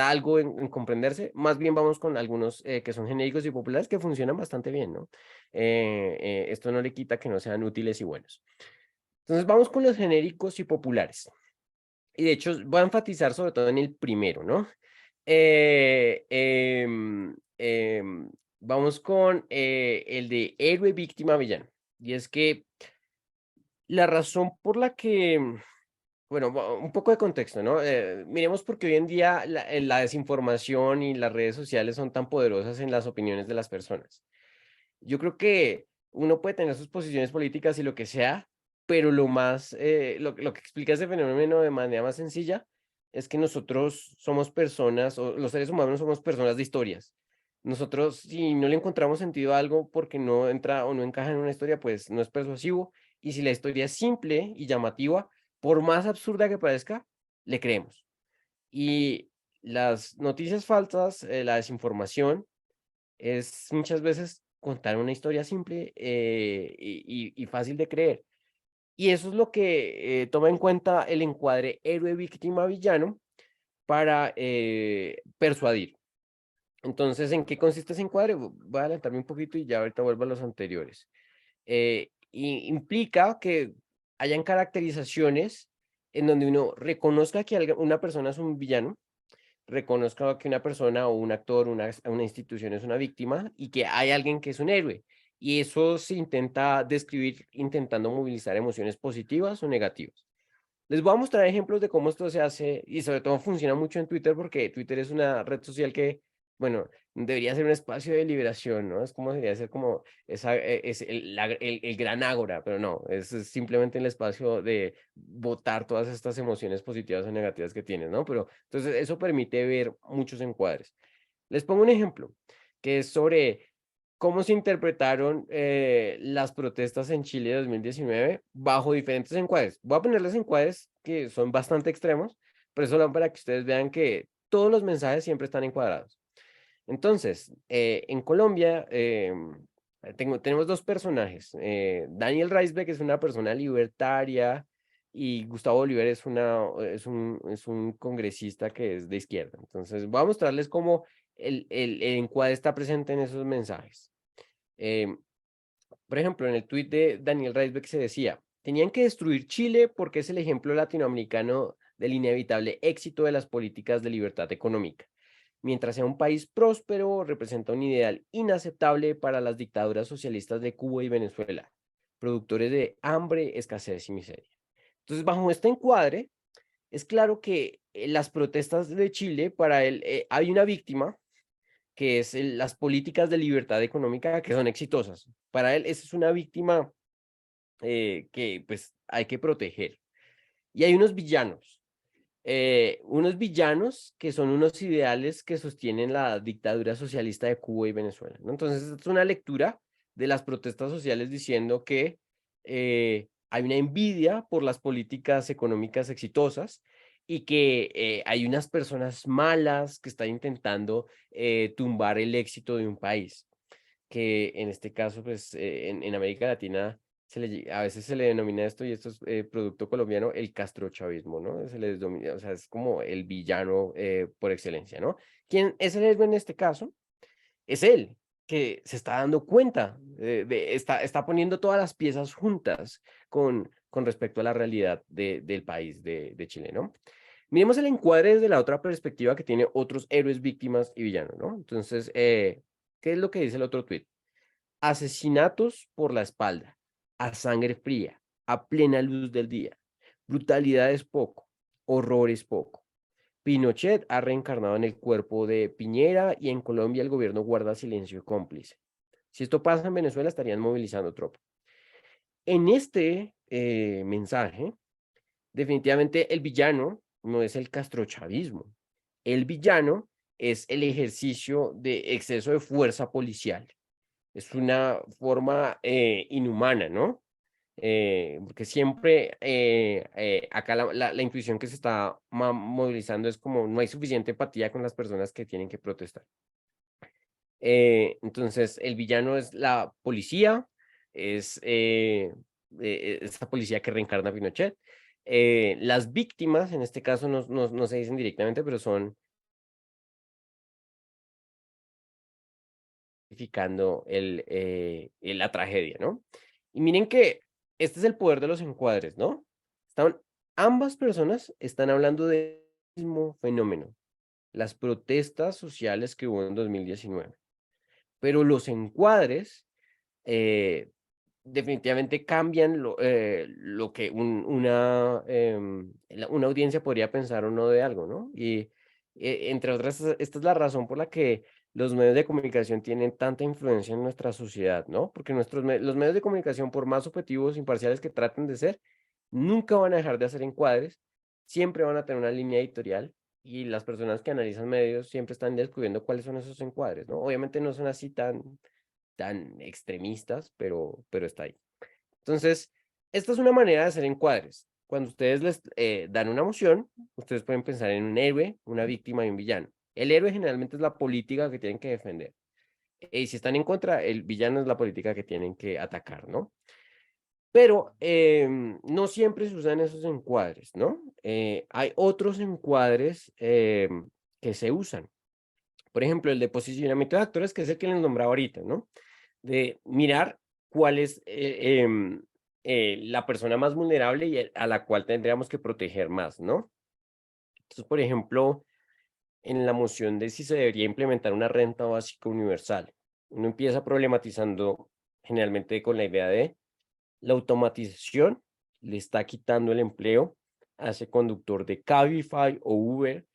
algo en comprenderse. Más bien vamos con algunos que son genéricos y populares que funcionan bastante bien, ¿no? Esto no le quita que no sean útiles y buenos. Entonces vamos con los genéricos y populares. Y de hecho voy a enfatizar sobre todo en el primero, ¿no? Eh, em, em, Vamos con el de héroe, víctima, villano. Y es que la razón por la que, bueno, un poco de contexto, ¿no? Miremos porque hoy en día la desinformación y las redes sociales son tan poderosas en las opiniones de las personas. Yo creo que uno puede tener sus posiciones políticas y lo que sea, pero lo que explica ese fenómeno de manera más sencilla es que nosotros somos personas, o los seres humanos somos personas de historias. Nosotros, si no le encontramos sentido a algo porque no entra o no encaja en una historia, pues no es persuasivo. Y si la historia es simple y llamativa, por más absurda que parezca, le creemos. Y las noticias falsas, la desinformación, es muchas veces contar una historia simple, y fácil de creer. Y eso es lo que toma en cuenta el encuadre héroe, víctima, villano para persuadir. Entonces, ¿en qué consiste ese encuadre? Voy a adelantarme un poquito y ya ahorita vuelvo a los anteriores. Implica que hayan caracterizaciones en donde uno reconozca que una persona es un villano, reconozca que una persona o un actor, una institución es una víctima y que hay alguien que es un héroe. Y eso se intenta describir intentando movilizar emociones positivas o negativas. Les voy a mostrar ejemplos de cómo esto se hace y sobre todo funciona mucho en Twitter porque Twitter es una red social que, bueno, debería ser un espacio de liberación, ¿no? Es como debería ser como es el gran ágora, pero no, es simplemente el espacio de botar todas estas emociones positivas o negativas que tienes, ¿no? Pero entonces eso permite ver muchos encuadres. Les pongo un ejemplo que es sobre cómo se interpretaron las protestas en Chile de 2019 bajo diferentes encuadres. Voy a ponerles encuadres que son bastante extremos, pero solo para que ustedes vean que todos los mensajes siempre están encuadrados. Entonces, en Colombia tenemos dos personajes. Daniel Reisbeck es una persona libertaria y Gustavo Bolívar es un congresista que es de izquierda. Entonces, voy a mostrarles cómo el encuadre está presente en esos mensajes. Em, por ejemplo, en el tuit de Daniel Reisbeck se decía, tenían que destruir Chile porque es el ejemplo latinoamericano del inevitable éxito de las políticas de libertad económica. Mientras sea un país próspero, representa un ideal inaceptable para las dictaduras socialistas de Cuba y Venezuela. productores de hambre, escasez y miseria. Entonces, bajo este encuadre, es claro que las protestas de Chile, para él, hay una víctima, que es las políticas de libertad económica que son exitosas. Para él, esa es una víctima que pues hay que proteger. Y hay unos villanos que son unos ideales que sostienen la dictadura socialista de Cuba y Venezuela, ¿no? Entonces, es una lectura de las protestas sociales diciendo que hay una envidia por las políticas económicas exitosas y que hay unas personas malas que están intentando tumbar el éxito de un país, que en este caso, pues en América Latina a veces se le denomina esto, y esto es producto colombiano, el castrochavismo, ¿no? Se le denomina, o sea, es como el villano por excelencia, ¿no? ¿Quién es el héroe en este caso? Es él, que se está dando cuenta, está poniendo todas las piezas juntas con respecto a la realidad del país de Chile, ¿no? Miremos el encuadre desde la otra perspectiva que tiene otros héroes, víctimas y villanos, ¿no? Entonces, ¿qué es lo que dice el otro tuit? Asesinatos por la espalda, a sangre fría, a plena luz del día. Brutalidad es poco, horror es poco. Pinochet ha reencarnado en el cuerpo de Piñera y en Colombia el gobierno guarda silencio cómplice. Si esto pasa en Venezuela, estarían movilizando tropas. En este mensaje, definitivamente el villano no es el castrochavismo. El villano es el ejercicio de exceso de fuerza policial. Es una forma inhumana, ¿no? Porque siempre acá la intuición que se está movilizando es como no hay suficiente empatía con las personas que tienen que protestar. Entonces, el villano es la policía, es esta policía que reencarna a Pinochet. Las víctimas, en este caso, no se dicen directamente, pero son justificando la tragedia, ¿no? Y miren que este es el poder de los encuadres, ¿no? Ambas personas están hablando del mismo fenómeno, las protestas sociales que hubo en 2019, pero los encuadres eh, definitivamente cambian lo que una audiencia podría pensar o no de algo, ¿no? Y entre otras, esta es la razón por la que los medios de comunicación tienen tanta influencia en nuestra sociedad, ¿no? Porque los medios de comunicación, por más objetivos, imparciales que traten de ser, nunca van a dejar de hacer encuadres, siempre van a tener una línea editorial y las personas que analizan medios siempre están descubriendo cuáles son esos encuadres, ¿no? Obviamente no son así tan extremistas, pero está ahí. Entonces, esta es una manera de hacer encuadres. Cuando ustedes les dan una moción, ustedes pueden pensar en un héroe, una víctima y un villano. El héroe generalmente es la política que tienen que defender. Y si están en contra, el villano es la política que tienen que atacar, ¿no? Pero no siempre se usan esos encuadres, ¿no? Hay otros encuadres que se usan. Por ejemplo, el de posicionamiento de actores, que es el que les nombraba ahorita, ¿no? De mirar cuál es la persona más vulnerable y a la cual tendríamos que proteger más, ¿no? Entonces, por ejemplo, en la moción de si se debería implementar una renta básica universal, uno empieza problematizando generalmente con la idea de la automatización le está quitando el empleo a ese conductor de Cabify o Uber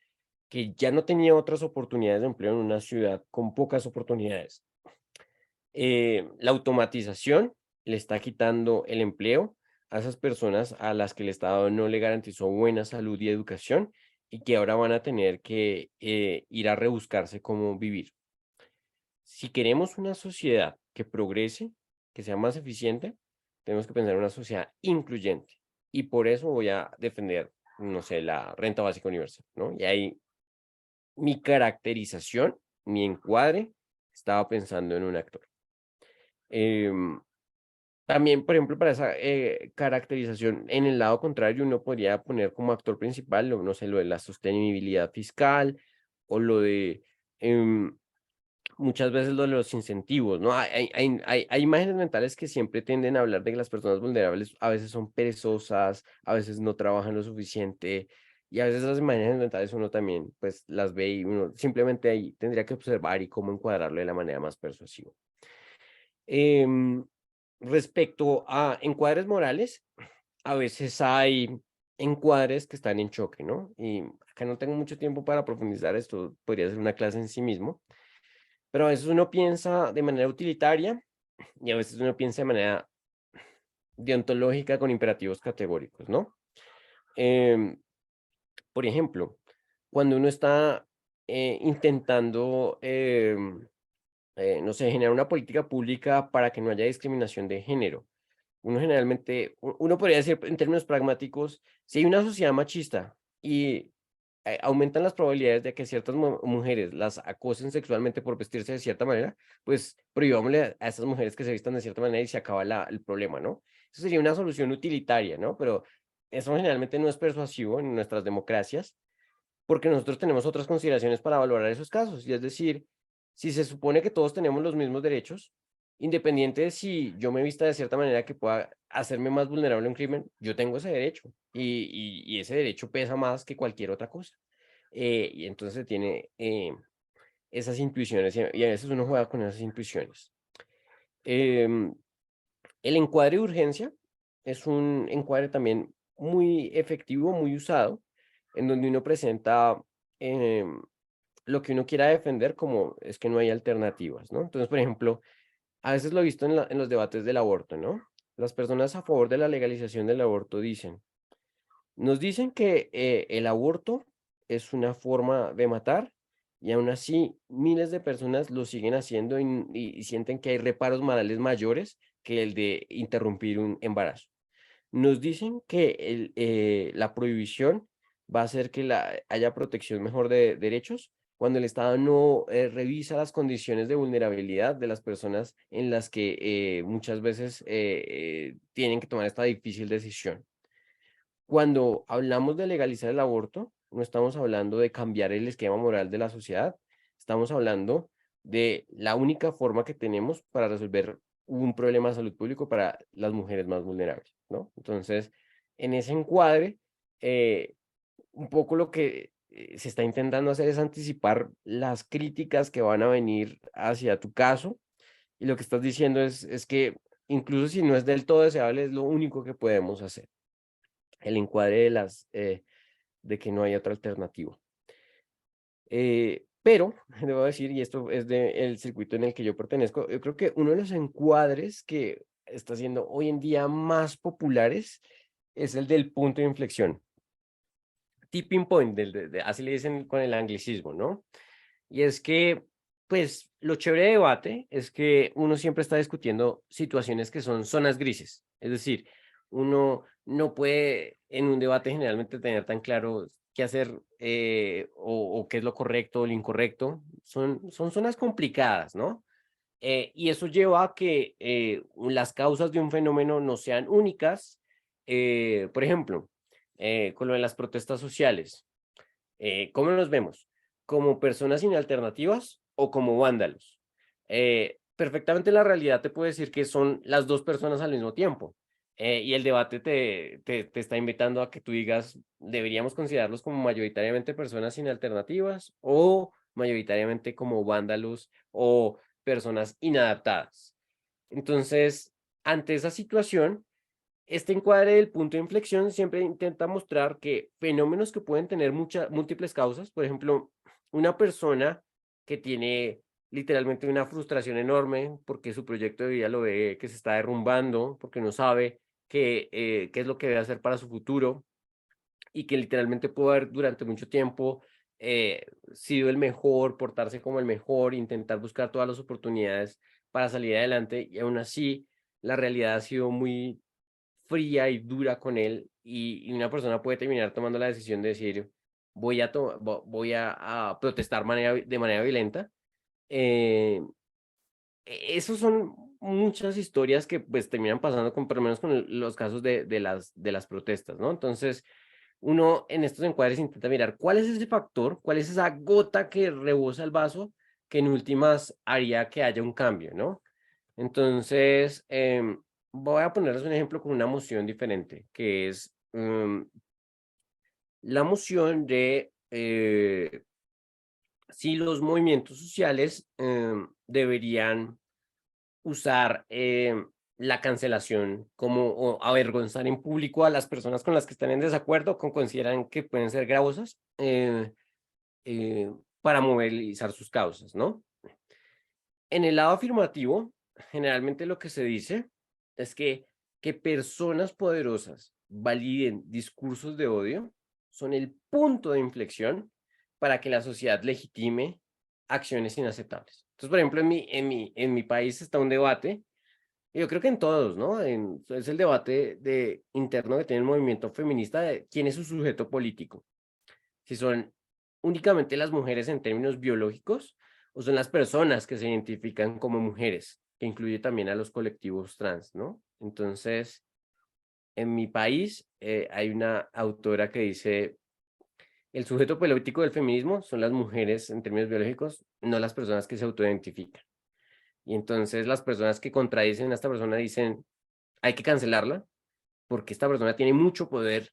que ya no tenía otras oportunidades de empleo en una ciudad con pocas oportunidades. La automatización le está quitando el empleo a esas personas a las que el Estado no le garantizó buena salud y educación y que ahora van a tener que ir a rebuscarse cómo vivir. Si queremos una sociedad que progrese, que sea más eficiente, tenemos que pensar en una sociedad incluyente. Y por eso voy a defender, no sé, la renta básica universal, ¿no? Y ahí mi caracterización, mi encuadre, estaba pensando en un actor. Em, También, por ejemplo, para esa caracterización, en el lado contrario, uno podría poner como actor principal, no sé, lo de la sostenibilidad fiscal o lo de muchas veces lo de los incentivos, ¿no? Hay imágenes mentales que siempre tienden a hablar de que las personas vulnerables a veces son perezosas, a veces no trabajan lo suficiente, y a veces esas imágenes mentales uno también, pues, las ve y uno simplemente ahí tendría que observar y cómo encuadrarlo de la manera más persuasiva. Em, Respecto a encuadres morales, a veces hay encuadres que están en choque, ¿no? Y acá no tengo mucho tiempo para profundizar esto, podría ser una clase en sí mismo, pero a veces uno piensa de manera utilitaria y a veces uno piensa de manera deontológica con imperativos categóricos, ¿no? Em, por ejemplo, cuando uno está intentando, no sé, generar una política pública para que no haya discriminación de género, uno generalmente, uno podría decir en términos pragmáticos, si hay una sociedad machista y aumentan las probabilidades de que ciertas mujeres las acosen sexualmente por vestirse de cierta manera, pues prohibámosle a esas mujeres que se vistan de cierta manera y se acaba el problema, ¿no? Eso sería una solución utilitaria, ¿no? Pero eso generalmente no es persuasivo en nuestras democracias porque nosotros tenemos otras consideraciones para valorar esos casos. Y es decir, si se supone que todos tenemos los mismos derechos, independiente de si yo me vista de cierta manera que pueda hacerme más vulnerable a un crimen, yo tengo ese derecho y ese derecho pesa más que cualquier otra cosa. Y entonces se tiene esas intuiciones y a veces uno juega con esas intuiciones. Em, el encuadre de urgencia es un encuadre también muy efectivo, muy usado, en donde uno presenta em, lo que uno quiera defender como es que no hay alternativas, ¿no? Entonces, por ejemplo, a veces lo he visto en los debates del aborto, ¿no? Las personas a favor de la legalización del aborto nos dicen que el aborto es una forma de matar y aún así miles de personas lo siguen haciendo y sienten que hay reparos morales mayores que el de interrumpir un embarazo. Nos dicen que la prohibición va a hacer que haya protección mejor de derechos cuando el Estado no revisa las condiciones de vulnerabilidad de las personas en las que muchas veces tienen que tomar esta difícil decisión. Cuando hablamos de legalizar el aborto, no estamos hablando de cambiar el esquema moral de la sociedad, estamos hablando de la única forma que tenemos para resolver un problema de salud público para las mujeres más vulnerables, ¿no? Entonces, en ese encuadre, eh, un poco lo que se está intentando hacer es anticipar las críticas que van a venir hacia tu caso y lo que estás diciendo es que incluso si no es del todo deseable, es lo único que podemos hacer el encuadre de que no hay otra alternativa. Pero, debo decir, y esto es del circuito en el que yo pertenezco, yo creo que uno de los encuadres que está siendo hoy en día más populares es el del punto de inflexión. Tipping point, así le dicen con el anglicismo, ¿no? Y es que, pues, lo chévere de debate es que uno siempre está discutiendo situaciones que son zonas grises. Es decir, uno no puede en un debate generalmente tener tan claro qué hacer o qué es lo correcto o lo incorrecto. Son zonas complicadas, ¿no? Y eso lleva a que las causas de un fenómeno no sean únicas. Por ejemplo, con lo de las protestas sociales. ¿Cómo nos vemos? ¿Como personas sin alternativas o como vándalos? Perfectamente la realidad te puede decir que son las dos personas al mismo tiempo. Y el debate te está invitando a que tú digas, deberíamos considerarlos como mayoritariamente personas sin alternativas o mayoritariamente como vándalos o personas inadaptadas. Entonces, ante esa situación, este encuadre del punto de inflexión siempre intenta mostrar que fenómenos que pueden tener múltiples causas, por ejemplo, una persona que tiene literalmente una frustración enorme porque su proyecto de vida lo ve que se está derrumbando, porque no sabe qué es lo que debe hacer para su futuro y que literalmente pudo haber durante mucho tiempo sido el mejor, portarse como el mejor, intentar buscar todas las oportunidades para salir adelante y aún así la realidad ha sido muy fría y dura con él y una persona puede terminar tomando la decisión de decir, voy a protestar de manera violenta. Eh, Esos son muchas historias que pues terminan pasando con, por lo menos con los casos de las protestas, ¿no? Entonces, uno en estos encuadres intenta mirar cuál es ese factor, cuál es esa gota que rebosa el vaso que en últimas haría que haya un cambio, ¿no? Entonces, voy a ponerles un ejemplo con una moción diferente, que es la moción de si los movimientos sociales deberían usar la cancelación como o avergonzar en público a las personas con las que están en desacuerdo, con consideran que pueden ser gravosas eh, para movilizar sus causas, ¿no? En el lado afirmativo, generalmente lo que se dice es que personas poderosas validen discursos de odio son el punto de inflexión para que la sociedad legitime acciones inaceptables. Entonces, por ejemplo, en mi país está un debate, y yo creo que en todos, ¿no? Es el debate interno que tiene el movimiento feminista de quién es su sujeto político. Si son únicamente las mujeres en términos biológicos o son las personas que se identifican como mujeres, que incluye también a los colectivos trans, ¿no? Entonces, en mi país hay una autora que dice, el sujeto político del feminismo son las mujeres en términos biológicos, no las personas que se autoidentifican. Y entonces las personas que contradicen a esta persona dicen, hay que cancelarla porque esta persona tiene mucho poder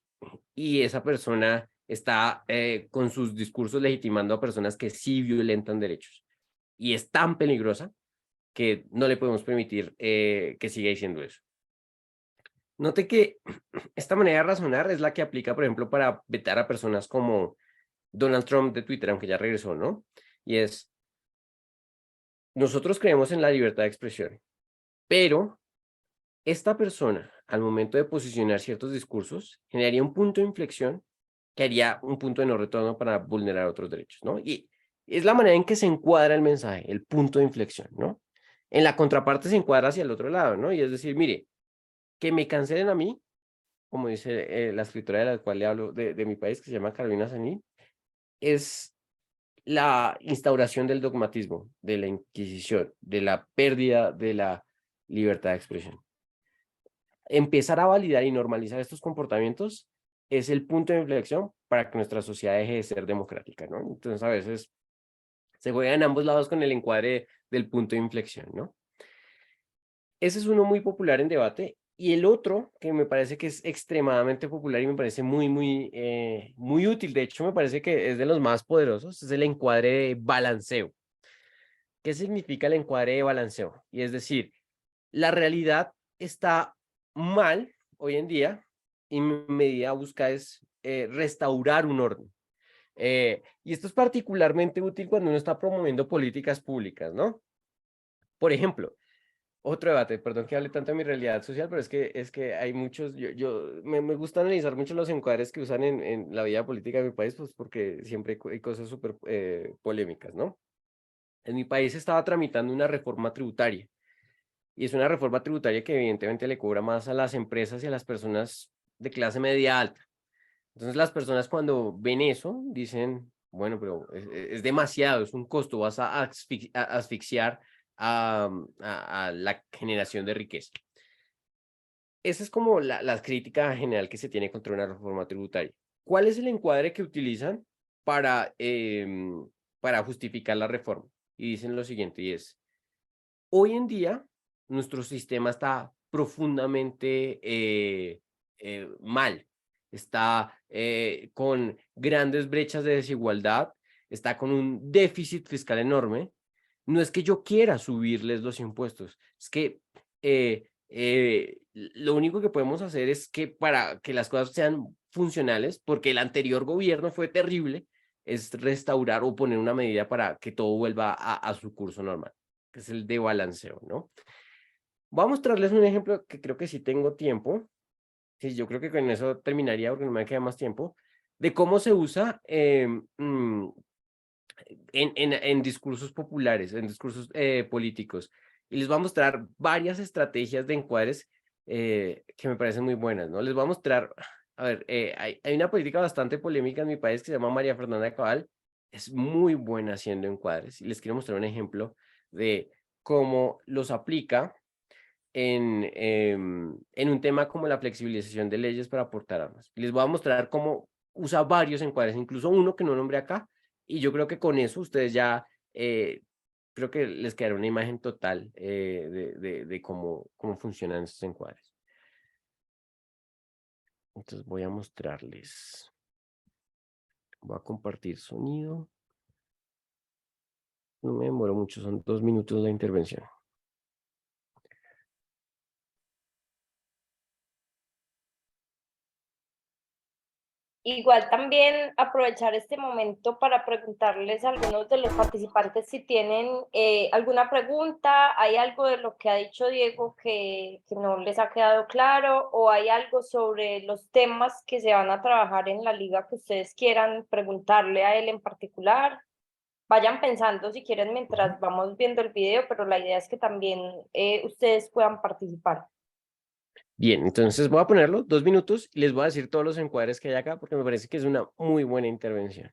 y esa persona está con sus discursos legitimando a personas que sí violentan derechos. Y es tan peligrosa que no le podemos permitir que siga diciendo eso. Note que esta manera de razonar es la que aplica, por ejemplo, para vetar a personas como Donald Trump de Twitter, aunque ya regresó, ¿no? Y es, nosotros creemos en la libertad de expresión, pero esta persona, al momento de posicionar ciertos discursos, generaría un punto de inflexión que haría un punto de no retorno para vulnerar otros derechos, ¿no? Y es la manera en que se encuadra el mensaje, el punto de inflexión, ¿no? En la contraparte se encuadra hacia el otro lado, ¿no? Y es decir, mire, que me cancelen a mí, como dice la escritora de la cual le hablo de mi país, que se llama Carolina Sanín, es la instauración del dogmatismo, de la inquisición, de la pérdida de la libertad de expresión. Empezar a validar y normalizar estos comportamientos es el punto de inflexión para que nuestra sociedad deje de ser democrática, ¿no? Entonces, a veces se juega en ambos lados con el encuadre del punto de inflexión, ¿no? Ese es uno muy popular en debate. Y el otro, que me parece que es extremadamente popular y me parece muy útil, de hecho, me parece que es de los más poderosos, es el encuadre de balanceo. ¿Qué significa el encuadre de balanceo? Y es decir, la realidad está mal hoy en día y mi medida busca es restaurar un orden. Y esto es particularmente útil cuando uno está promoviendo políticas públicas, ¿no? Por ejemplo, otro debate, perdón que hable tanto de mi realidad social, pero es que hay muchos, me gusta analizar mucho los encuadres que usan en la vida política de mi país, pues porque siempre hay cosas súper polémicas, ¿no? En mi país se estaba tramitando una reforma tributaria. Y es una reforma tributaria que evidentemente le cobra más a las empresas y a las personas de clase media alta. Entonces las personas cuando ven eso dicen, bueno, pero es demasiado, es un costo, vas a asfixiar a la generación de riqueza. Esa es como la crítica general que se tiene contra una reforma tributaria. ¿Cuál es el encuadre que utilizan para justificar la reforma? Y dicen lo siguiente, y es, hoy en día, nuestro sistema está profundamente mal, está con grandes brechas de desigualdad, está con un déficit fiscal enorme. No es que yo quiera subirles los impuestos, es que lo único que podemos hacer es que para que las cosas sean funcionales, porque el anterior gobierno fue terrible, es restaurar o poner una medida para que todo vuelva a su curso normal, que es el de balanceo, ¿no? Voy a mostrarles un ejemplo que creo que sí tengo tiempo. Sí, yo creo que con eso terminaría porque no me queda más tiempo, de cómo se usa en discursos populares, en discursos políticos. Y les voy a mostrar varias estrategias de encuadres que me parecen muy buenas, ¿no? Les voy a mostrar, a ver, hay una política bastante polémica en mi país que se llama María Fernanda Cabal. Es muy buena haciendo encuadres. Y les quiero mostrar un ejemplo de cómo los aplica en un tema como la flexibilización de leyes para aportar armas. Les voy a mostrar cómo usa varios encuadres, incluso uno que no nombré acá, y yo creo que con eso ustedes ya, creo que les quedará una imagen total de cómo funcionan estos encuadres. Entonces voy a mostrarles. Voy a compartir sonido. No me demoro mucho, son 2 minutos de intervención. Igual también aprovechar este momento para preguntarles a algunos de los participantes si tienen alguna pregunta, hay algo de lo que ha dicho Diego que no les ha quedado claro, o hay algo sobre los temas que se van a trabajar en la liga que ustedes quieran preguntarle a él en particular. Vayan pensando si quieren mientras vamos viendo el video, pero la idea es que también ustedes puedan participar. Bien, entonces voy a ponerlo 2 minutos y les voy a decir todos los encuadres que hay acá porque me parece que es una muy buena intervención.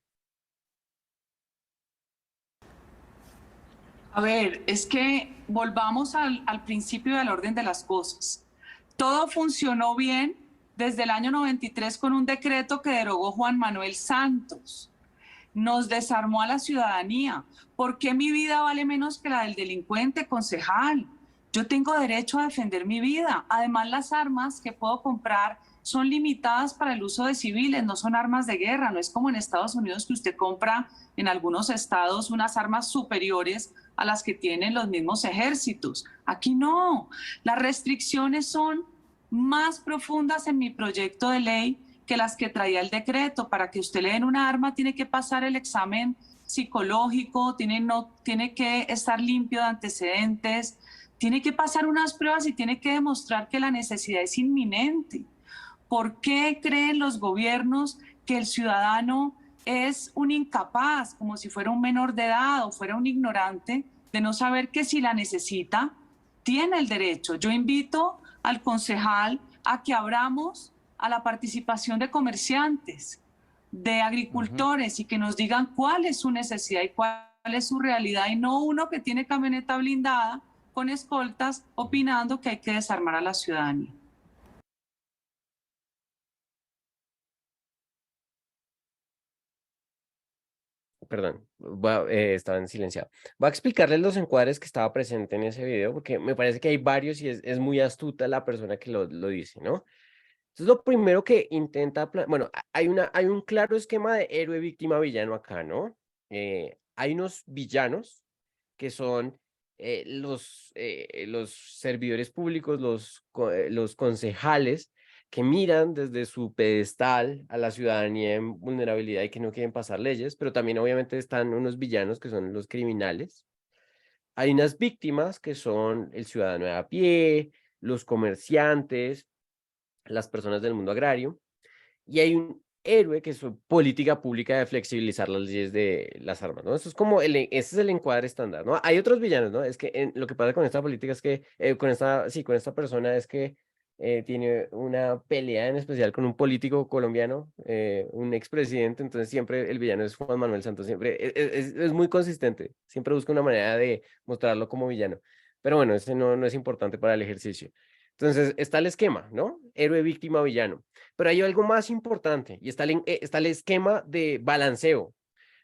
A ver, es que volvamos al principio del orden de las cosas. Todo funcionó bien desde el año 93 con un decreto que derogó Juan Manuel Santos. Nos desarmó a la ciudadanía. ¿Por qué mi vida vale menos que la del delincuente, concejal? Yo tengo derecho a defender mi vida. Además, las armas que puedo comprar son limitadas para el uso de civiles, no son armas de guerra. No es como en Estados Unidos que usted compra en algunos estados unas armas superiores a las que tienen los mismos ejércitos. Aquí no. Las restricciones son más profundas en mi proyecto de ley que las que traía el decreto. Para que usted le den una arma tiene que pasar el examen psicológico, tiene que estar limpio de antecedentes, tiene que pasar unas pruebas y tiene que demostrar que la necesidad es inminente. ¿Por qué creen los gobiernos que el ciudadano es un incapaz, como si fuera un menor de edad o fuera un ignorante, de no saber que si la necesita, tiene el derecho? Yo invito al concejal a que abramos a la participación de comerciantes, de agricultores, y que nos digan cuál es su necesidad y cuál es su realidad, y no uno que tiene camioneta blindada con escoltas opinando que hay que desarmar a la ciudadanía. Perdón, estaba en silenciado. Voy a explicarles los encuadres que estaba presente en ese video porque me parece que hay varios y es muy astuta la persona que lo dice, ¿no? Entonces, lo primero que intenta, bueno, hay un claro esquema de héroe, víctima, villano acá, ¿no? Hay unos villanos que son los servidores públicos, los concejales que miran desde su pedestal a la ciudadanía en vulnerabilidad y que no quieren pasar leyes, pero también obviamente están unos villanos que son los criminales. Hay unas víctimas que son el ciudadano de a pie, los comerciantes, las personas del mundo agrario, y hay un héroe que es su política pública de flexibilizar las leyes de las armas, ¿no? Eso es como ese es el encuadre estándar, ¿no? Hay otros villanos, ¿no? Es que lo que pasa con esta política es que, con esta persona es que tiene una pelea en especial con un político colombiano, un expresidente, entonces siempre el villano es Juan Manuel Santos, siempre es muy consistente, siempre busca una manera de mostrarlo como villano, pero bueno, ese no es importante para el ejercicio. Entonces está el esquema, ¿no? Héroe, víctima, villano. Pero hay algo más importante y está el esquema de balanceo.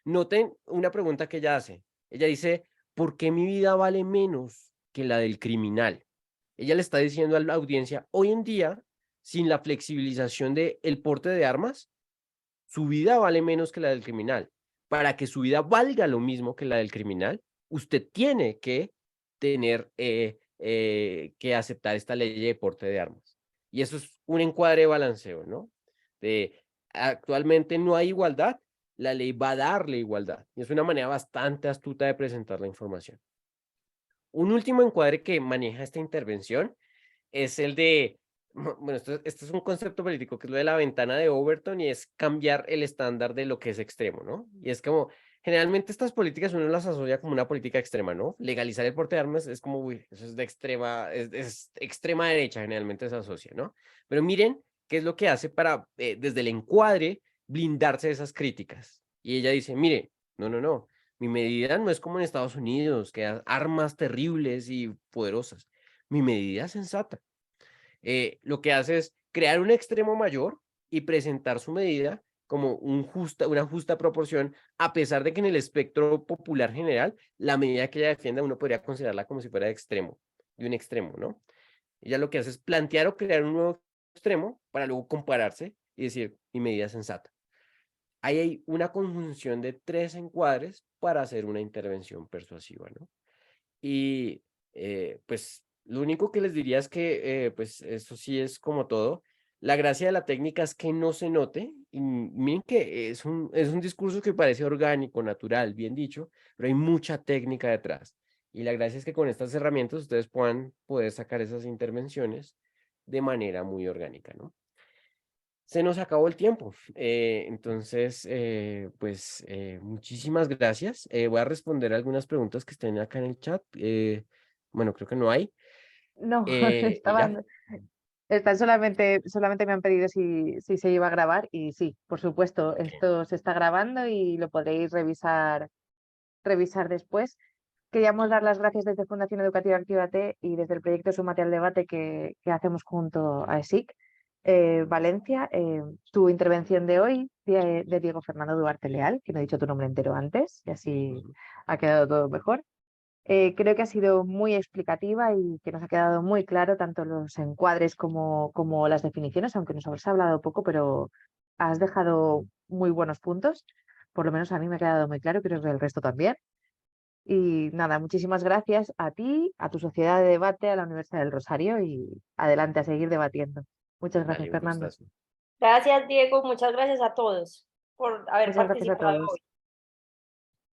Noten una pregunta que ella hace. Ella dice, ¿por qué mi vida vale menos que la del criminal? Ella le está diciendo a la audiencia, hoy en día, sin la flexibilización del porte de armas, su vida vale menos que la del criminal. Para que su vida valga lo mismo que la del criminal, usted tiene que tener que aceptar esta ley de porte de armas. Y eso es un encuadre de balanceo, ¿no? Actualmente no hay igualdad, la ley va a darle igualdad. Y es una manera bastante astuta de presentar la información. Un último encuadre que maneja esta intervención es el de, bueno, esto es un concepto político que es lo de la ventana de Overton y es cambiar el estándar de lo que es extremo, ¿no? Y es como, generalmente estas políticas uno las asocia como una política extrema, ¿no? Legalizar el porte de armas es como, uy, eso es de extrema, es extrema derecha, generalmente se asocia, ¿no? Pero miren qué es lo que hace para, desde el encuadre, blindarse de esas críticas. Y ella dice, mire, no, mi medida no es como en Estados Unidos, que armas terribles y poderosas. Mi medida es sensata. Lo que hace es crear un extremo mayor y presentar su medida como una justa proporción, a pesar de que en el espectro popular general, la medida que ella defienda uno podría considerarla como si fuera de extremo, de un extremo, ¿no? Ella lo que hace es plantear o crear un nuevo extremo para luego compararse y decir, mi medida es sensata. Ahí hay una conjunción de 3 encuadres para hacer una intervención persuasiva, ¿no? Y pues lo único que les diría es que pues eso sí es como todo. La gracia de la técnica es que no se note y miren que es un discurso que parece orgánico, natural, bien dicho, pero hay mucha técnica detrás. Y la gracia es que con estas herramientas ustedes puedan poder sacar esas intervenciones de manera muy orgánica, ¿no? Se nos acabó el tiempo. Entonces, pues muchísimas gracias. Voy a responder algunas preguntas que estén acá en el chat. Bueno, creo que no hay. No, Y ya. están solamente me han pedido si se iba a grabar y sí, por supuesto, Ok. esto se está grabando y lo podréis revisar después. Queríamos dar las gracias desde Fundación Educativa Actívate y desde el proyecto Súmate al Debate que hacemos junto a ESIC Valencia. Tu intervención de hoy, de Diego Fernando Duarte Leal, que no he dicho tu nombre entero antes y así Ujú. ha quedado todo mejor. Creo que ha sido muy explicativa y que nos ha quedado muy claro tanto los encuadres como las definiciones, aunque nos has hablado poco, pero has dejado muy buenos puntos. Por lo menos a mí me ha quedado muy claro, creo que el resto también. Y nada, muchísimas gracias a ti, a tu sociedad de debate, a la Universidad del Rosario y adelante a seguir debatiendo. Muchas gracias, Dale, un Fernando. gustazo. Gracias, Diego. Muchas gracias a todos por haber Muchas gracias a participado todos. hoy.